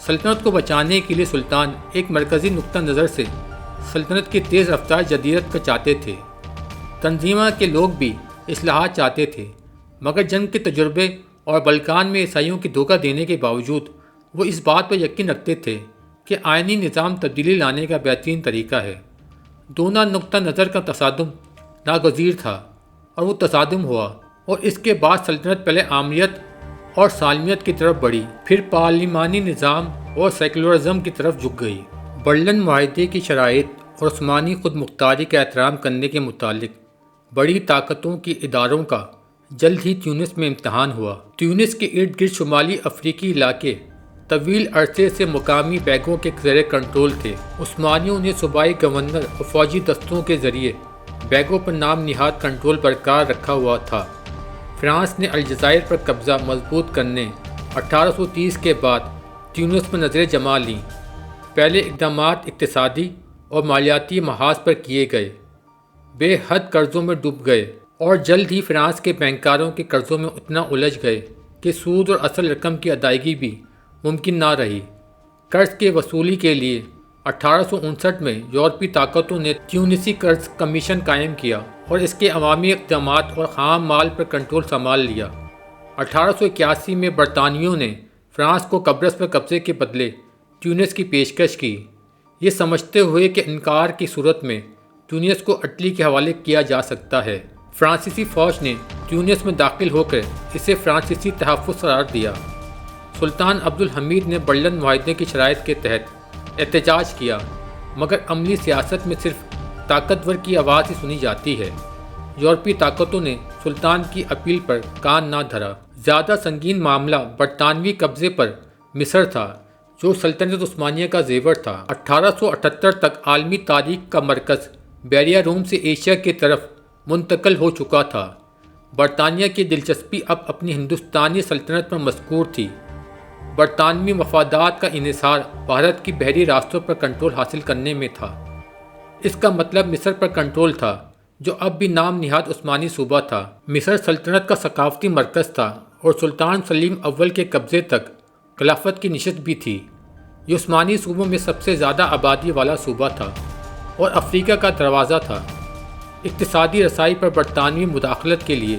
Speaker 1: سلطنت کو بچانے کے لیے سلطان ایک مرکزی نقطہ نظر سے سلطنت کی تیز رفتار جدیدت کا چاہتے تھے۔ تنظیمہ کے لوگ بھی اصلاحات چاہتے تھے، مگر جنگ کے تجربے اور بلکان میں عیسائیوں کی دھوکہ دینے کے باوجود وہ اس بات پر یقین رکھتے تھے کہ آئینی نظام تبدیلی لانے کا بہترین طریقہ ہے۔ دونوں نقطہ نظر کا تصادم ناگزیر تھا، اور وہ تصادم ہوا، اور اس کے بعد سلطنت پہلے عامریت اور سالمیت کی طرف بڑھی، پھر پارلیمانی نظام اور سیکولرزم کی طرف جھک گئی۔ برلن معاہدے کی شرائط اور عثمانی خود مختاری کا احترام کرنے کے متعلق بڑی طاقتوں کے اداروں کا جلد ہی تیونس میں امتحان ہوا۔ تیونس کے ارد گرد شمالی افریقی علاقے طویل عرصے سے مقامی بیگوں کے زیر کنٹرول تھے۔ عثمانیوں نے صوبائی گورنر اور فوجی دستوں کے ذریعے بیگوں پر نام نہاد کنٹرول برقرار رکھا ہوا تھا۔ فرانس نے الجزائر پر قبضہ مضبوط کرنے 1830 کے بعد تیونس پر نظریں جما لیں۔ پہلے اقدامات اقتصادی اور مالیاتی محاذ پر کیے گئے، بے حد قرضوں میں ڈوب گئے، اور جلد ہی فرانس کے بینکاروں کے قرضوں میں اتنا الجھ گئے کہ سود اور اصل رقم کی ادائیگی بھی ممکن نہ رہی۔ قرض کی وصولی کے لیے 1859 میں یورپی طاقتوں نے تیونسی قرض کمیشن قائم کیا اور اس کے عوامی اقدامات اور خام مال پر کنٹرول سنبھال لیا۔ 1881 میں برطانویوں نے فرانس کو قبرص پر قبضے کے بدلے تیونس کی پیشکش کی، یہ سمجھتے ہوئے کہ انکار کی صورت میں تیونس کو اٹلی کے حوالے کیا جا سکتا ہے۔ فرانسیسی فوج نے تیونس میں داخل ہو کر اسے فرانسیسی تحفظ قرار دیا۔ سلطان عبدالحمید نے برلن معاہدے کی شرائط کے تحت احتجاج کیا، مگر عملی سیاست میں صرف طاقتور کی آواز ہی سنی جاتی ہے۔ یورپی طاقتوں نے سلطان کی اپیل پر کان نہ دھرا۔ زیادہ سنگین معاملہ برطانوی قبضے پر مصر تھا، جو سلطنت عثمانیہ کا زیور تھا۔ 1878 تک عالمی تاریخ کا مرکز بیریا روم سے ایشیا کی طرف منتقل ہو چکا تھا۔ برطانیہ کی دلچسپی اب اپنی ہندوستانی سلطنت پر مذکور تھی۔ برطانوی مفادات کا انحصار بھارت کی بحری راستوں پر کنٹرول حاصل کرنے میں تھا۔ اس کا مطلب مصر پر کنٹرول تھا، جو اب بھی نام نہاد عثمانی صوبہ تھا۔ مصر سلطنت کا ثقافتی مرکز تھا اور سلطان سلیم اول کے قبضے تک خلافت کی نشست بھی تھی۔ یہ عثمانی صوبوں میں سب سے زیادہ آبادی والا صوبہ تھا اور افریقہ کا دروازہ تھا۔ اقتصادی رسائی پر برطانوی مداخلت کے لیے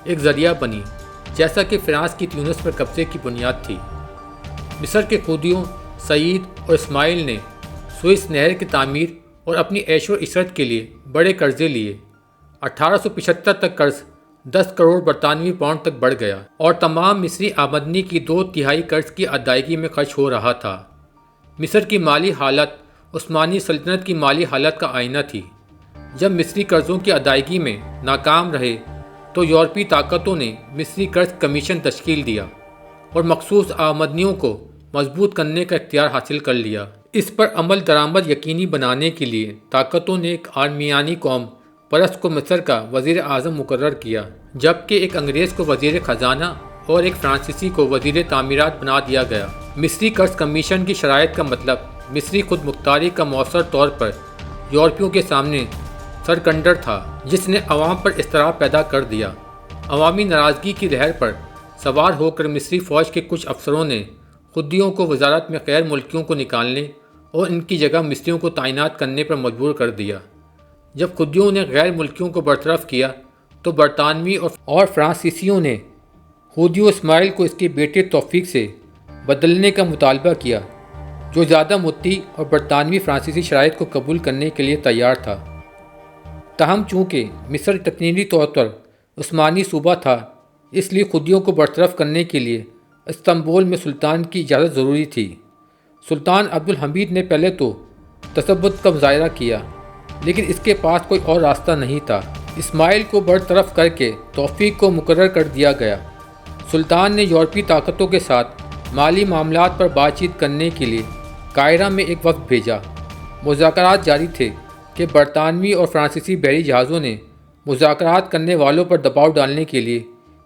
Speaker 1: ایک ذریعہ بنی، جیسا کہ فرانس کی تیونس پر قبضے کی بنیاد تھی۔ مصر کے خودیوں سعید اور اسماعیل نے سوئس نہر کی تعمیر اور اپنی عیش و عشرت کے لیے بڑے قرضے لیے۔ 1875 تک قرض 10 کروڑ برطانوی پاؤنڈ تک بڑھ گیا، اور تمام مصری آمدنی کی 2/3 قرض کی ادائیگی میں خرچ ہو رہا تھا۔ مصر کی مالی حالت عثمانی سلطنت کی مالی حالت کا آئینہ تھی۔ جب مصری قرضوں کی ادائیگی میں ناکام رہے تو یورپی طاقتوں نے مصری قرض کمیشن تشکیل دیا اور مخصوص آمدنیوں کو مضبوط کرنے کا اختیار حاصل کر لیا۔ اس پر عمل درآمد یقینی بنانے کے لیے طاقتوں نے ایک آرمیانی قوم پرست کو مصر کا وزیر اعظم مقرر کیا، جبکہ ایک انگریز کو وزیر خزانہ اور ایک فرانسیسی کو وزیر تعمیرات بنا دیا گیا۔ مصری قرض کمیشن کی شرائط کا مطلب مصری خود مختاری کا مؤثر طور پر یورپیوں کے سامنے سرکنڈر تھا، جس نے عوام پر اضطراب پیدا کر دیا۔ عوامی ناراضگی کی لہر پر سوار ہو کر مصری فوج کے کچھ افسروں نے خدیوں کو وزارت میں غیر ملکیوں کو نکالنے اور ان کی جگہ مصریوں کو تعینات کرنے پر مجبور کر دیا۔ جب خدیوں نے غیر ملکیوں کو برطرف کیا تو برطانوی اور فرانسیسیوں نے خودیو اسماعیل کو اس کے بیٹے توفیق سے بدلنے کا مطالبہ کیا، جو زیادہ مطیع اور برطانوی فرانسیسی شرائط کو قبول کرنے کے لیے تیار تھا۔ تاہم چونکہ مصر تکنیکی طور پر عثمانی صوبہ تھا، اس لیے خدیوں کو برطرف کرنے کے لیے استنبول میں سلطان کی اجازت ضروری تھی۔ سلطان عبدالحمید نے پہلے تو تثبت کا مظاہرہ کیا، لیکن اس کے پاس کوئی اور راستہ نہیں تھا۔ اسماعیل کو برطرف کر کے توفیق کو مقرر کر دیا گیا۔ سلطان نے یورپی طاقتوں کے ساتھ مالی معاملات پر بات چیت کرنے کے لیے قاہرہ میں ایک وفد بھیجا۔ مذاکرات جاری تھے کہ برطانوی اور فرانسیسی بحری جہازوں نے مذاکرات کرنے والوں پر دباؤ ڈالنے کے لیے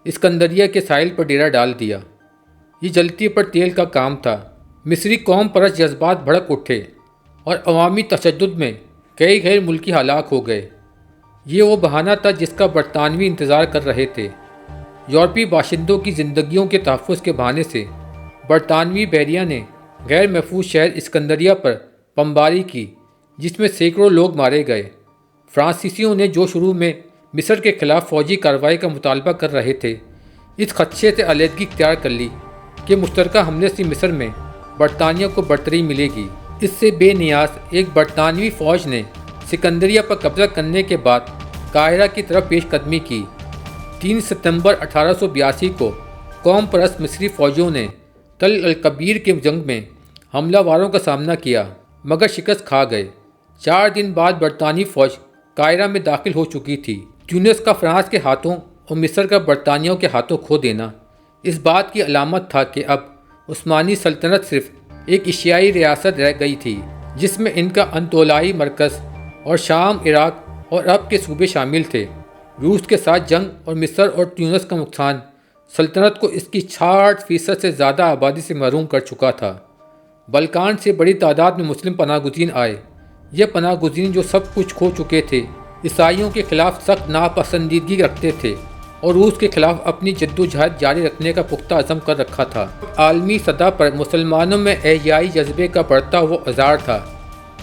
Speaker 1: اسکندریہ کے ساحل پر ڈیرا ڈال دیا۔ یہ جلتی پر تیل کا کام تھا۔ مصری قوم پرست جذبات بھڑک اٹھے اور عوامی تشدد میں کئی غیر ملکی ہلاک ہو گئے۔ یہ وہ بہانہ تھا جس کا برطانوی انتظار کر رہے تھے۔ یورپی باشندوں کی زندگیوں کے تحفظ کے بہانے سے برطانوی بحریہ نے غیر محفوظ شہر اسکندریہ پر بمباری کی، جس میں سینکڑوں لوگ مارے گئے۔ فرانسیسیوں نے جو شروع میں مصر کے خلاف فوجی کارروائی کا مطالبہ کر رہے تھے، اس خدشے سے علیحدگی اختیار کر لی کہ مشترکہ حملے سے مصر میں برطانیہ کو برتری ملے گی۔ اس سے بے نیاز ایک برطانوی فوج نے سکندریہ پر قبضہ کرنے کے بعد قاہرہ کی طرف پیش قدمی کی۔ 3 ستمبر 1882 کو قوم پرست مصری فوجیوں نے تل الکبیر کے جنگ میں حملہ واروں کا سامنا کیا، مگر شکست کھا گئے۔ 4 دن بعد برطانوی فوج قاہرہ میں داخل ہو چکی تھی۔ تیونس کا فرانس کے ہاتھوں اور مصر کا برطانیہ کے ہاتھوں کھو دینا اس بات کی علامت تھا کہ اب عثمانی سلطنت صرف ایک ایشیائی ریاست رہ گئی تھی، جس میں ان کا انطولائی مرکز اور شام، عراق اور عرب کے صوبے شامل تھے۔ روس کے ساتھ جنگ اور مصر اور تیونس کا نقصان سلطنت کو اس کی 60% سے زیادہ آبادی سے محروم کر چکا تھا۔ بلکان سے بڑی تعداد میں مسلم پناہ گزین آئے۔ یہ پناہ گزین جو سب کچھ کھو چکے تھے، عیسائیوں کے خلاف سخت ناپسندیدگی رکھتے تھے اور روس کے خلاف اپنی جدوجہد جاری رکھنے کا پختہ عزم کر رکھا تھا۔ عالمی سطح پر مسلمانوں میں احیائی جذبے کا بڑھتا ہوا اظہار تھا،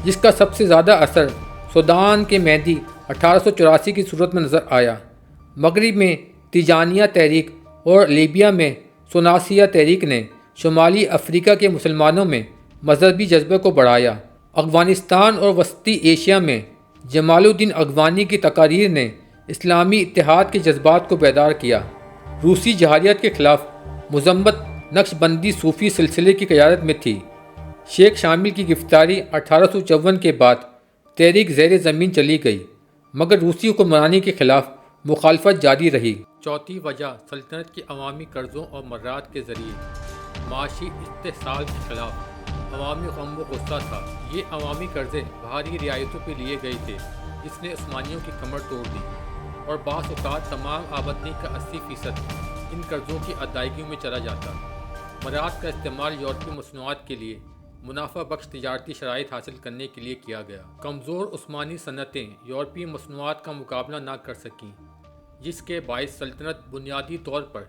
Speaker 1: جس کا سب سے زیادہ اثر سوڈان کے مہدی 1884 کی صورت میں نظر آیا۔ مغرب میں تیجانیہ تحریک اور لیبیا میں سوناسیہ تحریک نے شمالی افریقہ کے مسلمانوں میں مذہبی جذبے کو بڑھایا۔ افغانستان اور وسطی ایشیا میں جمال الدین افغانی کی تقاریر نے اسلامی اتحاد کے جذبات کو بیدار کیا۔ روسی جہالیت کے خلاف مذمت نقش بندی صوفی سلسلے کی قیادت میں تھی۔ شیخ شامل کی گرفتاری 1854 کے بعد تحریک زیر زمین چلی گئی، مگر روسی حکمرانی کے خلاف مخالفت جاری رہی۔ چوتھی وجہ سلطنت کی عوامی قرضوں اور مرات کے ذریعے معاشی استحصال کے خلاف عوامی غم و غصہ تھا۔ یہ عوامی قرضے باہری رعایتوں پہ لیے گئے تھے، جس نے عثمانیوں کی کمر توڑ دی، اور بعض اوقات تمام آمدنی کا 80% ان قرضوں کی ادائیگیوں میں چلا جاتا۔ مرات کا استعمال یورپی مصنوعات کے لیے منافع بخش تجارتی شرائط حاصل کرنے کے لیے کیا گیا۔ کمزور عثمانی صنعتیں یورپی مصنوعات کا مقابلہ نہ کر سکیں، جس کے باعث سلطنت بنیادی طور پر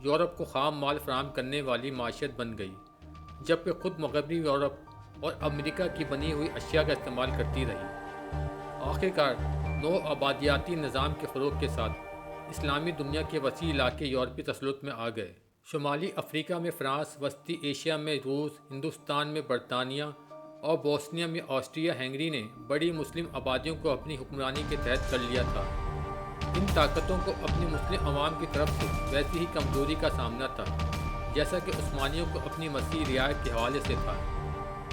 Speaker 1: یورپ کو خام مال فراہم کرنے والی معیشت بن گئی، جبکہ خود مغربی یورپ اور امریکہ کی بنی ہوئی اشیاء کا استعمال کرتی رہی۔ آخرکار نو آبادیاتی نظام کے فروغ کے ساتھ اسلامی دنیا کے وسیع علاقے یورپی تسلط میں آ گئے۔ شمالی افریقہ میں فرانس، وسطی ایشیا میں روس، ہندوستان میں برطانیہ اور بوسنیا میں آسٹریا ہنگری نے بڑی مسلم آبادیوں کو اپنی حکمرانی کے تحت کر لیا تھا۔ ان طاقتوں کو اپنی مسلم عوام کی طرف سے ویسی ہی کمزوری کا سامنا تھا جیسا کہ عثمانیوں کو اپنی مسیح رعایت کے حوالے سے تھا۔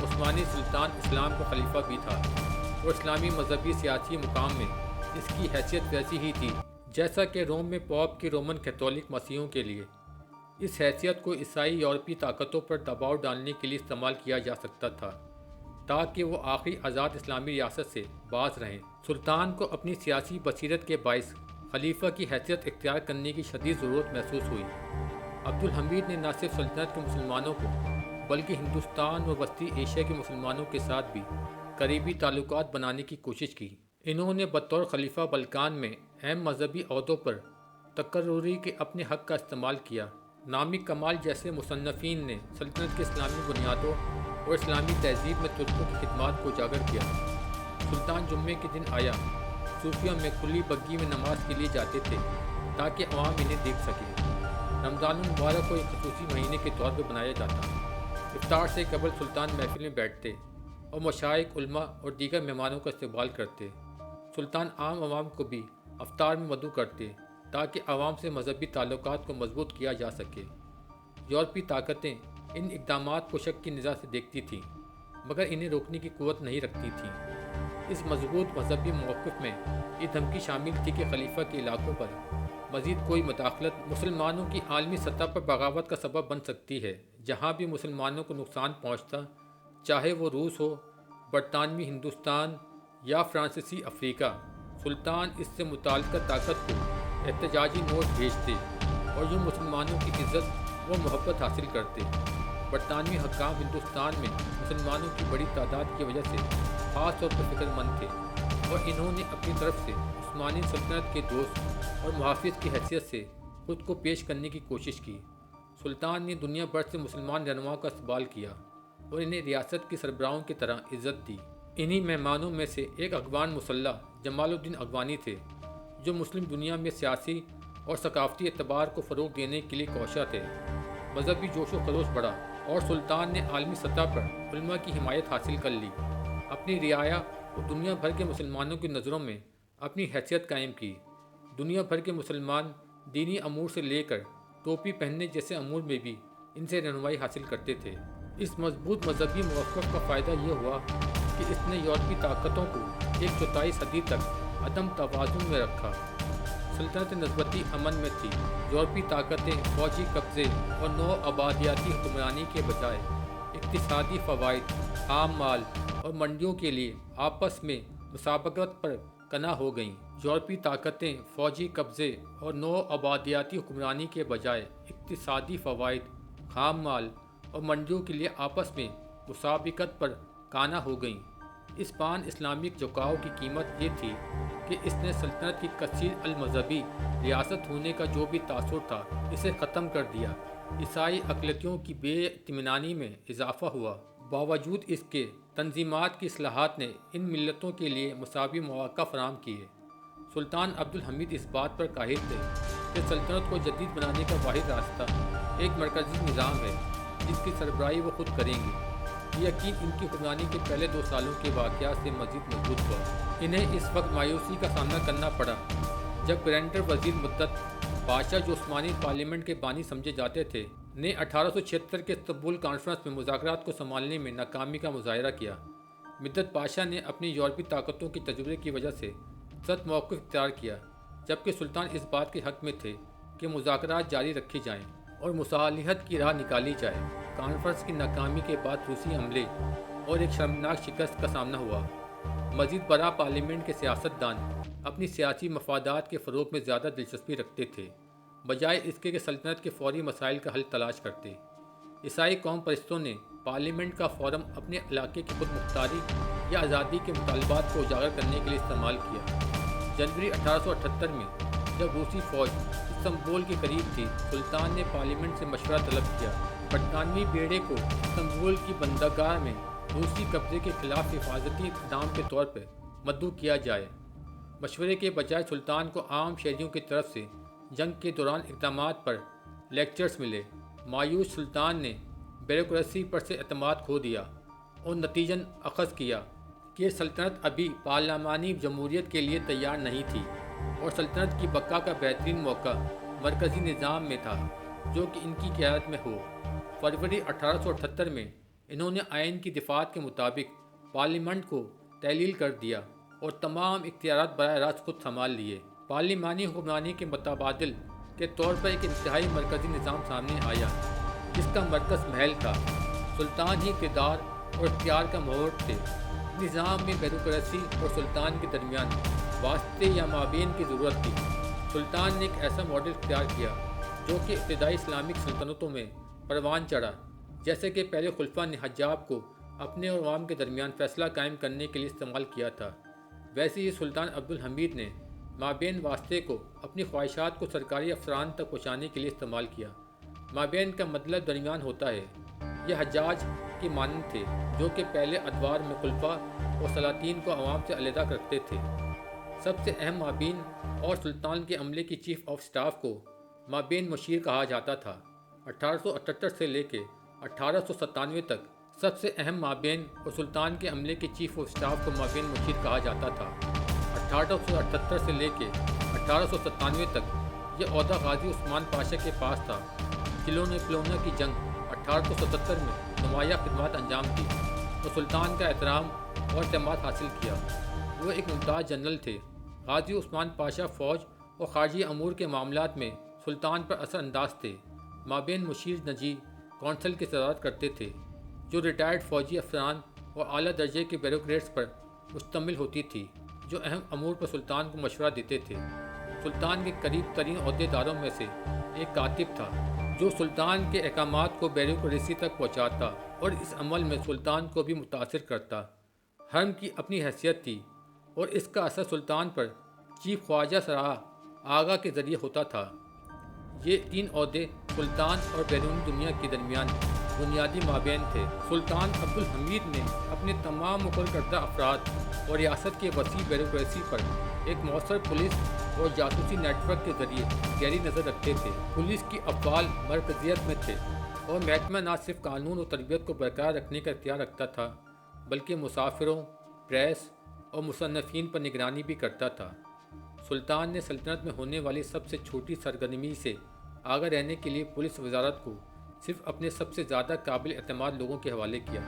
Speaker 1: عثمانی سلطان اسلام کا خلیفہ بھی تھا اور اسلامی مذہبی سیاسی مقام میں اس کی حیثیت ویسی ہی تھی جیسا کہ روم میں پوپ کی رومن کیتھولک مسیحیوں کے لیے۔ اس حیثیت کو عیسائی یورپی طاقتوں پر دباؤ ڈالنے کے لیے استعمال کیا جا سکتا تھا تاکہ وہ آخری آزاد اسلامی ریاست سے باز رہیں۔ سلطان کو اپنی سیاسی بصیرت کے باعث خلیفہ کی حیثیت اختیار کرنے کی شدید ضرورت محسوس ہوئی۔ عبدالحمید نے نہ صرف سلطنت کے مسلمانوں کو بلکہ ہندوستان و وسطی ایشیا کے مسلمانوں کے ساتھ بھی قریبی تعلقات بنانے کی کوشش کی۔ انہوں نے بطور خلیفہ بلقان میں اہم مذہبی عہدوں پر تقرری کے اپنے حق کا استعمال کیا۔ نامی کمال جیسے مصنفین نے سلطنت کے اسلامی بنیادوں اور اسلامی تہذیب میں ترکوں کی خدمات کو اجاگر کیا۔ سلطان جمعے کے دن آیا صوفیہ میں کھلی بگی میں نماز کے لیے جاتے تھے تاکہ عوام انہیں دیکھ سکیں۔ رمضان المبارک کو ایک خصوصی مہینے کے طور پر بنایا جاتا۔ افطار سے قبل سلطان محفل میں بیٹھتے اور مشائخ، علماء اور دیگر مہمانوں کا استقبال کرتے۔ سلطان عام عوام کو بھی افطار میں مدعو کرتے تاکہ عوام سے مذہبی تعلقات کو مضبوط کیا جا سکے۔ یورپی طاقتیں ان اقدامات کو شک کی نظر سے دیکھتی تھیں مگر انہیں روکنے کی قوت نہیں رکھتی تھیں۔ اس مضبوط مذہبی موقف میں یہ دھمکی شامل تھی کہ خلیفہ کے علاقوں پر مزید کوئی مداخلت مسلمانوں کی عالمی سطح پر بغاوت کا سبب بن سکتی ہے۔ جہاں بھی مسلمانوں کو نقصان پہنچتا، چاہے وہ روس ہو، برطانوی ہندوستان یا فرانسیسی افریقہ، سلطان اس سے متعلقہ طاقت کو احتجاجی نوٹ بھیجتے اور یوں مسلمانوں کی عزت و محبت حاصل کرتے۔ برطانوی حکام ہندوستان میں مسلمانوں کی بڑی تعداد کی وجہ سے خاص طور پر فکر مند تھے اور انہوں نے اپنی طرف سے عثمانی سلطنت کے دوست اور محافظ کی حیثیت سے خود کو پیش کرنے کی کوشش کی۔ سلطان نے دنیا بھر سے مسلمان رہنماؤں کا استقبال کیا اور انہیں ریاست کی سربراہوں کی طرح عزت دی۔ انہی مہمانوں میں سے ایک افغان مسلح جمال الدین افغانی تھے جو مسلم دنیا میں سیاسی اور ثقافتی اعتبار کو فروغ دینے کے لیے کوشاں تھے۔ مذہبی جوش و خروش بڑھا اور سلطان نے عالمی سطح پر علماء کی حمایت حاصل کر لی۔ اپنی رعایا اور دنیا بھر کے مسلمانوں کی نظروں میں اپنی حیثیت قائم کی۔ دنیا بھر کے مسلمان دینی امور سے لے کر ٹوپی پہننے جیسے امور میں بھی ان سے رہنمائی حاصل کرتے تھے۔ اس مضبوط مذہبی موقف کا فائدہ یہ ہوا کہ اس نے یورپی طاقتوں کو ایک چوتھائی صدی تک عدم توازن میں رکھا۔ سلطنت نسبتی امن میں تھی۔ یورپی طاقتیں فوجی قبضے اور نو آبادیاتی حکمرانی کے بجائے اقتصادی فوائد، خام مال اور منڈیوں کے لیے آپس میں مسابقت پر کنا ہو گئیں۔ یورپی طاقتیں فوجی قبضے اور نو آبادیاتی حکمرانی کے بجائے اقتصادی فوائد، خام مال اور منڈیوں کے لیے آپس میں مسابقت پر کانا ہو گئیں۔ اس پان اسلامک جھکاؤ کی قیمت یہ تھی کہ اس نے سلطنت کی کثیر المذہبی ریاست ہونے کا جو بھی تاثر تھا اسے ختم کر دیا۔ عیسائی اقلیتوں کی بے اطمینانی میں اضافہ ہوا۔ باوجود اس کے تنظیمات کی اصلاحات نے ان ملتوں کے لیے مساوی مواقع فراہم کیے۔ سلطان عبدالحمید اس بات پر قائل تھے کہ سلطنت کو جدید بنانے کا واحد راستہ ایک مرکزی نظام ہے جس کی سربراہی وہ خود کریں گے۔ یہ یقین ان کی حکمرانی کے پہلے 2 سالوں کے واقعات سے مزید مضبوط ہوا۔ انہیں اس وقت مایوسی کا سامنا کرنا پڑا جب برینڈر وزیر مدت بادشاہ، جو عثمانی پارلیمنٹ کے بانی سمجھے جاتے تھے، نے 1876 کے استنبول کانفرنس میں مذاکرات کو سنبھالنے میں ناکامی کا مظاہرہ کیا۔ مدت پاشا نے اپنی یورپی طاقتوں کے تجربے کی وجہ سے سخت موقف اختیار کیا، جبکہ سلطان اس بات کے حق میں تھے کہ مذاکرات جاری رکھی جائیں اور مصالحت کی راہ نکالی جائے۔ کانفرنس کی ناکامی کے بعد روسی حملے اور ایک شرمناک شکست کا سامنا ہوا۔ مزید برآں پارلیمنٹ کے سیاستدان اپنی سیاسی مفادات کے فروغ میں زیادہ دلچسپی رکھتے تھے، بجائے اس کے کہ سلطنت کے فوری مسائل کا حل تلاش کرتے۔ عیسائی قوم پرستوں نے پارلیمنٹ کا فورم اپنے علاقے کی خود مختاری یا آزادی کے مطالبات کو اجاگر کرنے کے لیے استعمال کیا۔ جنوری 1878 میں جب روسی فوج استنبول کے قریب تھی، سلطان نے پارلیمنٹ سے مشورہ طلب کیا۔ برطانوی بیڑے کو استنبول کی بندرگاہ میں روسی قبضے کے خلاف حفاظتی اقدام کے طور پر مدعو کیا جائے۔ مشورے کے بجائے سلطان کو عام شہریوں کی طرف سے جنگ کے دوران اقدامات پر لیکچرز ملے۔ مایوس سلطان نے بیوروکریسی پر سے اعتماد کھو دیا اور نتیجاً اخذ کیا کہ سلطنت ابھی پارلیمانی جمہوریت کے لیے تیار نہیں تھی اور سلطنت کی بقا کا بہترین موقع مرکزی نظام میں تھا جو کہ ان کی قیادت میں ہو۔ فروری 1878 میں انہوں نے آئین کی دفعات کے مطابق پارلیمنٹ کو تحلیل کر دیا اور تمام اختیارات براہ راست خود سنبھال لیے۔ پارلیمانی حکمرانی کے متبادل کے طور پر ایک انتہائی مرکزی نظام سامنے آیا جس کا مرکز محل تھا۔ سلطان ہی اقتدار اور اختیار کا محور تھے۔ نظام میں بیوروکریسی اور سلطان کے درمیان واسطے یا مابین کی ضرورت تھی۔ سلطان نے ایک ایسا ماڈل اختیار کیا جو کہ ابتدائی اسلامک سلطنتوں میں پروان چڑھا، جیسے کہ پہلے خلفاء نے حجاب کو اپنے اور عوام کے درمیان فیصلہ قائم کرنے کے لیے استعمال کیا تھا، ویسے ہی سلطان عبدالحمید نے مابین واسطے کو اپنی خواہشات کو سرکاری افسران تک پہنچانے کے لیے استعمال کیا۔ مابین کا مطلب درمیان ہوتا ہے۔ یہ حجاج کی مانند تھے جو کہ پہلے ادوار میں خلفاء اور سلاطین کو عوام سے علیحدہ رکھتے تھے۔ سب سے اہم مابین اور سلطان کے عملے کی چیف آف سٹاف کو مابین مشیر کہا جاتا تھا۔ 1878 سے لے کے 1897 تک سب سے اہم مابین اور سلطان کے عملے کے چیف آف سٹاف کو مابین مشیر کہا جاتا تھا۔ 1878 سے لے کے 1897 تک یہ عہدہ غازی عثمان پاشا کے پاس تھا۔ کلونہ کی جنگ 1877 میں نمایاں خدمات انجام دی اور سلطان کا احترام اور اعتماد حاصل کیا۔ وہ ایک ممتاز جنرل تھے۔ غازی عثمان پاشا فوج اور خارجی امور کے معاملات میں سلطان پر اثر انداز تھے۔ مابین مشیر نجی کونسل کی صدارت کرتے تھے جو ریٹائرڈ فوجی افسران اور اعلیٰ درجے کے بیوروکریٹس پر مشتمل ہوتی تھی جو اہم امور پر سلطان کو مشورہ دیتے تھے۔ سلطان کے قریب ترین عہدے داروں میں سے ایک کاتب تھا جو سلطان کے احکامات کو بیوروکریسی تک پہنچاتا اور اس عمل میں سلطان کو بھی متاثر کرتا۔ حرم کی اپنی حیثیت تھی اور اس کا اثر سلطان پر چیف خواجہ سراء آغا کے ذریعے ہوتا تھا۔ یہ تین عہدے سلطان اور بیرونی دنیا کے درمیان بنیادی مابین تھے۔ سلطان عبدالحمید نے اپنے تمام مقرر کردہ افراد اور ریاست کے وسیع بیوروکریسی پر ایک مؤثر پولیس اور جاسوسی نیٹ ورک کے ذریعے گہری نظر رکھتے تھے۔ پولیس کی افعال مرکزیت میں تھے اور محکمہ نہ صرف قانون اور تربیت کو برقرار رکھنے کا اختیار رکھتا تھا بلکہ مسافروں، پریس اور مصنفین پر نگرانی بھی کرتا تھا۔ سلطان نے سلطنت میں ہونے والی سب سے چھوٹی سرگرمی سے آگاہ رہنے کے لیے پولیس وزارت کو صرف اپنے سب سے زیادہ قابل اعتماد لوگوں کے حوالے کیا۔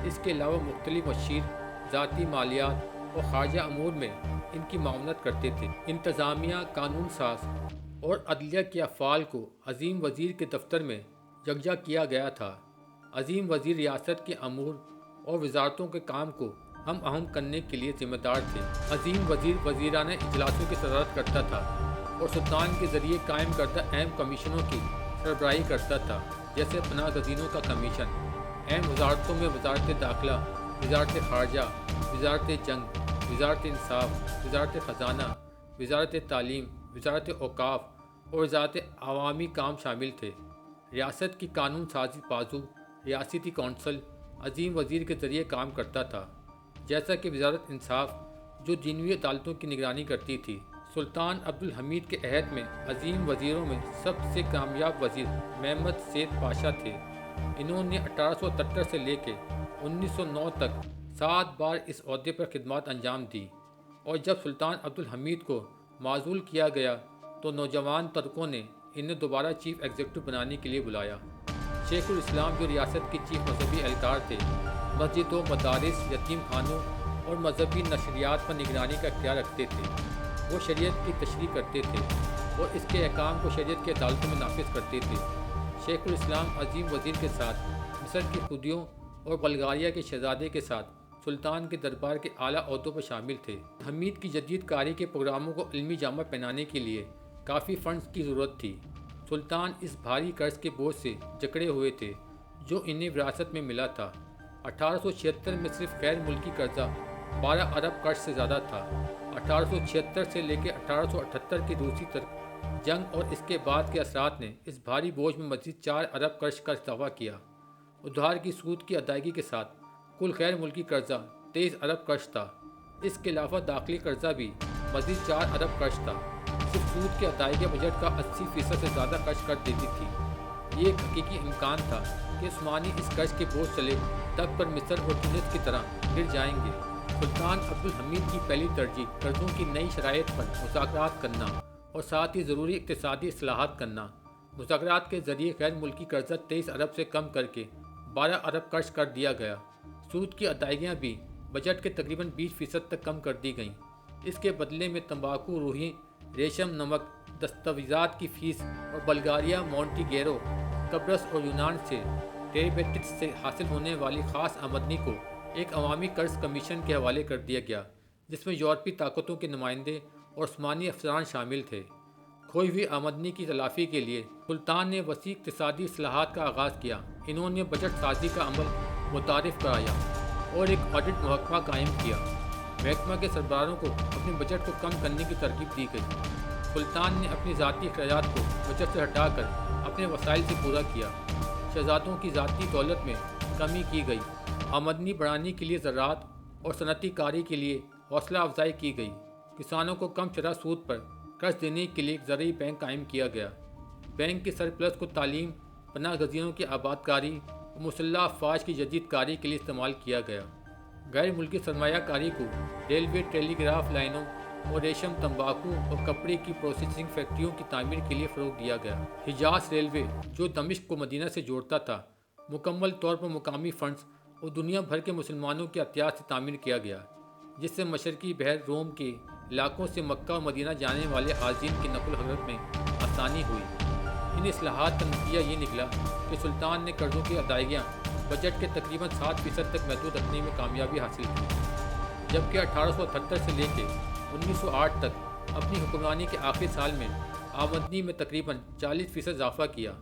Speaker 1: اس کے علاوہ مختلف مشیر ذاتی مالیات اور خارجہ امور میں ان کی معاونت کرتے تھے۔ انتظامیہ، قانون ساز اور عدلیہ کے افعال کو عظیم وزیر کے دفتر میں یکجا کیا گیا تھا۔ عظیم وزیر ریاست کے امور اور وزارتوں کے کام کو ہم آہنگ کرنے کے لیے ذمہ دار تھے۔ عظیم وزیر وزیرانہ اجلاسوں کی صدارت کرتا تھا اور سلطان کے ذریعے قائم کردہ اہم کمیشنوں کی سربراہی کرتا تھا، جیسے پناہ گزینوں کا کمیشن۔ اہم وزارتوں میں وزارت داخلہ، وزارت خارجہ، وزارت جنگ، وزارت انصاف، وزارت خزانہ، وزارت تعلیم، وزارت اوقاف اور وزارت عوامی کام شامل تھے۔ ریاست کی قانون سازی بازو ریاستی کونسل عظیم وزیر کے ذریعے کام کرتا تھا، جیسا کہ وزارت انصاف جو دینوی عدالتوں کی نگرانی کرتی تھی۔ سلطان عبدالحمید کے عہد میں عظیم وزیروں میں سب سے کامیاب وزیر محمد سید پاشا تھے۔ انہوں نے 1878 سے لے کے 1909 تک 7 بار اس عہدے پر خدمات انجام دی، اور جب سلطان عبدالحمید کو معزول کیا گیا تو نوجوان ترکوں نے انہیں دوبارہ چیف ایگزیکٹو بنانے کے لیے بلایا۔ شیخ الاسلام جو ریاست کے چیف مذہبی اہلکار تھے، مسجدوں، مدارس، یتیم خانوں اور مذہبی نشریات پر نگرانی کا اختیار رکھتے تھے۔ وہ شریعت کی تشریح کرتے تھے اور اس کے احکام کو شریعت کی عدالتوں میں نافذ کرتے تھے۔ شیخ الاسلام عظیم وزیر کے ساتھ مصر کی خدیوں اور بلغاریہ کے شہزادے کے ساتھ سلطان کے دربار کے اعلیٰ عہدوں پر شامل تھے۔ حمید کی جدید کاری کے پروگراموں کو علمی جامہ پہنانے کے لیے کافی فنڈز کی ضرورت تھی۔ سلطان اس بھاری قرض کے بوجھ سے جکڑے ہوئے تھے جو انہیں وراثت میں ملا تھا۔ 1876 میں صرف غیر ملکی قرضہ 12 ارب قرض سے زیادہ تھا۔ 1876 سے لے کے 1878 کی روسی جنگ اور اس کے بعد کے اثرات نے اس بھاری بوجھ میں مزید 4 ارب قرض کا اضافہ کیا۔ ادھار کی سود کی ادائیگی کے ساتھ کل غیر ملکی قرضہ 23 ارب قرض تھا۔ اس کے علاوہ داخلی قرضہ بھی مزید 4 ارب قرض تھا۔ صرف سود کی ادائیگی بجٹ کا 80% سے زیادہ خرچ کر دیتی تھی۔ یہ ایک حقیقی امکان تھا کہ عثمانی اس قرض کے بوجھ تلے تب پر مصر اور تونس کی طرح گر جائیں گے۔ سلطان عبدالحمید کی پہلی ترجیح قرضوں کی نئی شرائط پر مذاکرات کرنا اور ساتھ ہی ضروری اقتصادی اصلاحات کرنا۔ مذاکرات کے ذریعے غیر ملکی قرضہ 23 ارب سے کم کر کے 12 ارب قرض کر دیا گیا۔ سود کی ادائیگیاں بھی بجٹ کے تقریباً 20% تک کم کر دی گئیں۔ اس کے بدلے میں تمباکو، روئی، ریشم، نمک، دستاویزات کی فیس اور بلغاریہ، مونٹیگیرو، قبرص اور یونان سے ڈیریویٹوز سے حاصل ہونے والی خاص آمدنی کو ایک عوامی قرض کمیشن کے حوالے کر دیا گیا، جس میں یورپی طاقتوں کے نمائندے اور عثمانی افسران شامل تھے۔ کھوئی ہوئی آمدنی کی تلافی کے لیے سلطان نے وسیع اقتصادی اصلاحات کا آغاز کیا۔ انہوں نے بجٹ سازی کا عمل متعارف کرایا اور ایک آڈٹ محکمہ قائم کیا۔ محکمہ کے سربراہوں کو اپنے بجٹ کو کم کرنے کی ترغیب دی گئی۔ سلطان نے اپنی ذاتی اخراجات کو بجٹ سے ہٹا کر اپنے وسائل سے پورا کیا۔ شہزادوں کی ذاتی دولت میں کمی کی گئی۔ آمدنی بڑھانے کے لیے زراعت اور صنعتی کاری کے لیے حوصلہ افزائی کی گئی۔ کسانوں کو کم شرح سود پر قرض دینے کے لیے ایک زرعی بینک قائم کیا گیا۔ بینک کے سرپلس کو تعلیم، پناہ گزینوں کی آباد کاری اور مسلح افواج کی جدید کاری کے لیے استعمال کیا گیا۔ غیر ملکی سرمایہ کاری کو ریلوے، ٹیلی گراف لائنوں اور ریشم، تمباکو اور کپڑے کی پروسیسنگ فیکٹریوں کی تعمیر کے لیے فروغ دیا گیا۔ حجاز ریلوے، جو دمشق کو مدینہ سے جوڑتا تھا، مکمل طور پر مقامی فنڈز اور دنیا بھر کے مسلمانوں کے عطیات سے تعمیر کیا گیا، جس سے مشرقی بحر روم کے علاقوں سے مکہ اور مدینہ جانے والے حاجین کی نقل و حرکت میں آسانی ہوئی۔ ان اصلاحات کا نتیجہ یہ نکلا کہ سلطان نے قرضوں کی ادائیگیاں بجٹ کے تقریباً 7% تک محدود رکھنے میں کامیابی حاصل کی، جبکہ 1878 سے لے کے 1908 تک اپنی حکمرانی کے آخری سال میں آمدنی میں تقریباً 40% اضافہ کیا۔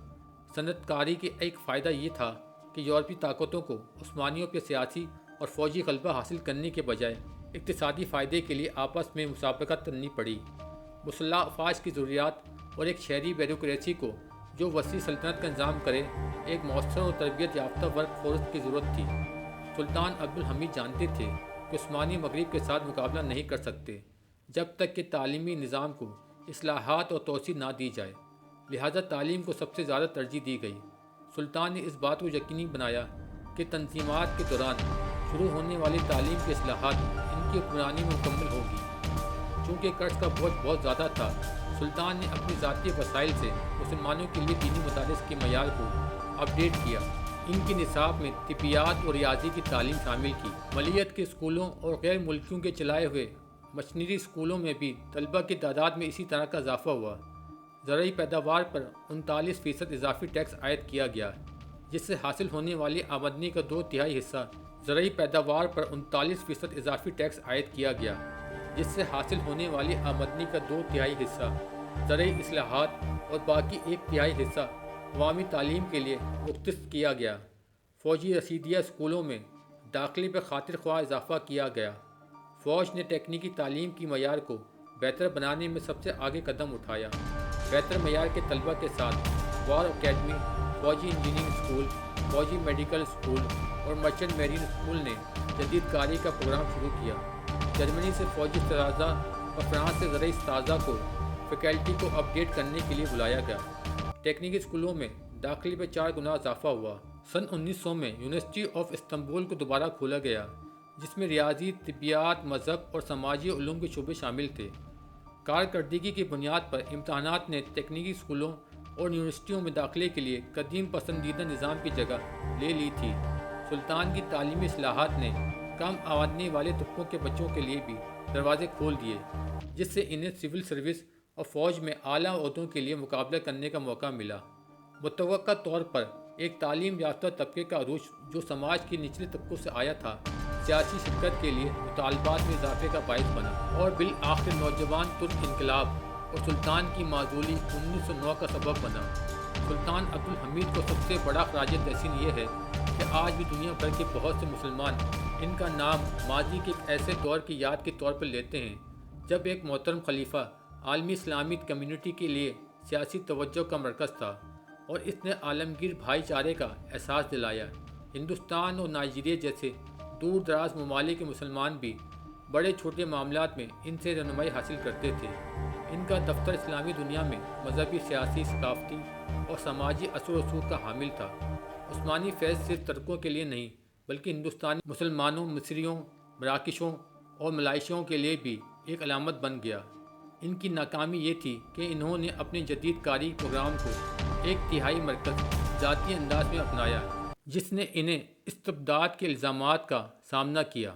Speaker 1: صنعت کاری کا ایک فائدہ یہ تھا کہ یورپی طاقتوں کو عثمانیوں پہ سیاسی اور فوجی غلبہ حاصل کرنے کے بجائے اقتصادی فائدے کے لیے آپس میں مسابقت کرنی پڑی۔ مسلح افواج کی ضروریات اور ایک شہری بیوروکریسی کو جو وسیع سلطنت کا انتظام کرے، ایک مؤثر اور تربیت یافتہ ورک فورس کی ضرورت تھی۔ سلطان عبدالحمید جانتے تھے کہ عثمانی مغرب کے ساتھ مقابلہ نہیں کر سکتے جب تک کہ تعلیمی نظام کو اصلاحات اور توسیع نہ دی جائے، لہذا تعلیم کو سب سے زیادہ ترجیح دی گئی۔ سلطان نے اس بات کو یقینی بنایا کہ تنظیمات کے دوران شروع ہونے والی تعلیم کی اصلاحات ان کی حکمرانی میں مکمل ہوگی۔ چونکہ قرض کا بوجھ بہت زیادہ تھا، سلطان نے اپنی ذاتی وسائل سے مسلمانوں کے لیے دینی مدارس کے معیار کو اپ ڈیٹ کیا۔ ان کی نصاب میں طبیعیات اور ریاضی کی تعلیم شامل کی۔ ملیت کے اسکولوں اور غیر ملکیوں کے چلائے ہوئے مشنری اسکولوں میں بھی طلبہ کی تعداد میں اسی طرح کا اضافہ ہوا۔ زرعی پیداوار پر 39% اضافی ٹیکس عائد کیا گیا، جس سے حاصل ہونے والی آمدنی کا 2/3 حصہ زرعی پیداوار پر 39% اضافی ٹیکس عائد کیا گیا، جس سے حاصل ہونے والی آمدنی کا 2/3 حصہ زرعی اصلاحات اور باقی 1/3 حصہ عوامی تعلیم کے لیے مختص کیا گیا۔ فوجی رسیدیہ اسکولوں میں داخلے پر خاطر خواہ اضافہ کیا گیا۔ فوج نے تکنیکی تعلیم کی معیار کو بہتر بنانے میں سب سے آگے قدم اٹھایا۔ بہتر معیار کے طلبہ کے ساتھ وار اکیڈمی، فوجی انجینئرنگ اسکول، فوجی میڈیکل اسکول اور مرچنٹ میرین اسکول نے جدید کاری کا پروگرام شروع کیا۔ جرمنی سے فوجی اساتذہ اور فرانس سے زرعی اساتذہ کو فیکلٹی کو اپ ڈیٹ کرنے کے لیے بلایا گیا۔ ٹیکنیکی اسکولوں میں داخلے پر 4 گنا اضافہ ہوا۔ سن 1900 میں یونیورسٹی آف استنبول کو دوبارہ کھولا گیا، جس میں ریاضی، طبیعیات، مذہب اور سماجی علوم کے شعبے شامل تھے۔ کارکردگی کی بنیاد پر امتحانات نے تکنیکی اسکولوں اور یونیورسٹیوں میں داخلے کے لیے قدیم پسندیدہ نظام کی جگہ لے لی تھی۔ سلطان کی تعلیمی اصلاحات نے کم آمدنی والے طبقوں کے بچوں کے لیے بھی دروازے کھول دیے، جس سے انہیں سول سروس اور فوج میں اعلیٰ عہدوں کے لیے مقابلہ کرنے کا موقع ملا۔ متوقع طور پر ایک تعلیم یافتہ طبقے کا عروج جو سماج کے نچلے طبقوں سے آیا تھا، سیاسی شرکت کے لیے مطالبات میں اضافے کا باعث بنا اور بالآخر نوجوان ترک انقلاب اور سلطان کی معزولی 1909 کا سبب بنا۔ سلطان عبدالحمید کو سب سے بڑا خراج تحسین یہ ہے کہ آج بھی دنیا بھر کے بہت سے مسلمان ان کا نام ماضی کے ایک ایسے دور کی یاد کے طور پر لیتے ہیں جب ایک محترم خلیفہ عالمی اسلامی کمیونٹی کے لیے سیاسی توجہ کا مرکز تھا اور اس نے عالمگیر بھائی چارے کا احساس دلایا۔ ہندوستان اور نائجیریا جیسے دور دراز ممالک کے مسلمان بھی بڑے چھوٹے معاملات میں ان سے رہنمائی حاصل کرتے تھے۔ ان کا دفتر اسلامی دنیا میں مذہبی، سیاسی، ثقافتی اور سماجی اثر و رسوخ کا حامل تھا۔ عثمانی فیض صرف ترکوں کے لیے نہیں بلکہ ہندوستانی مسلمانوں، مصریوں، مراکشوں اور ملائیشیوں کے لیے بھی ایک علامت بن گیا۔ ان کی ناکامی یہ تھی کہ انہوں نے اپنے جدید کاری پروگرام کو 1/3 مرکز ذاتی انداز میں اپنایا، جس نے انہیں استبداد کے الزامات کا سامنا کیا۔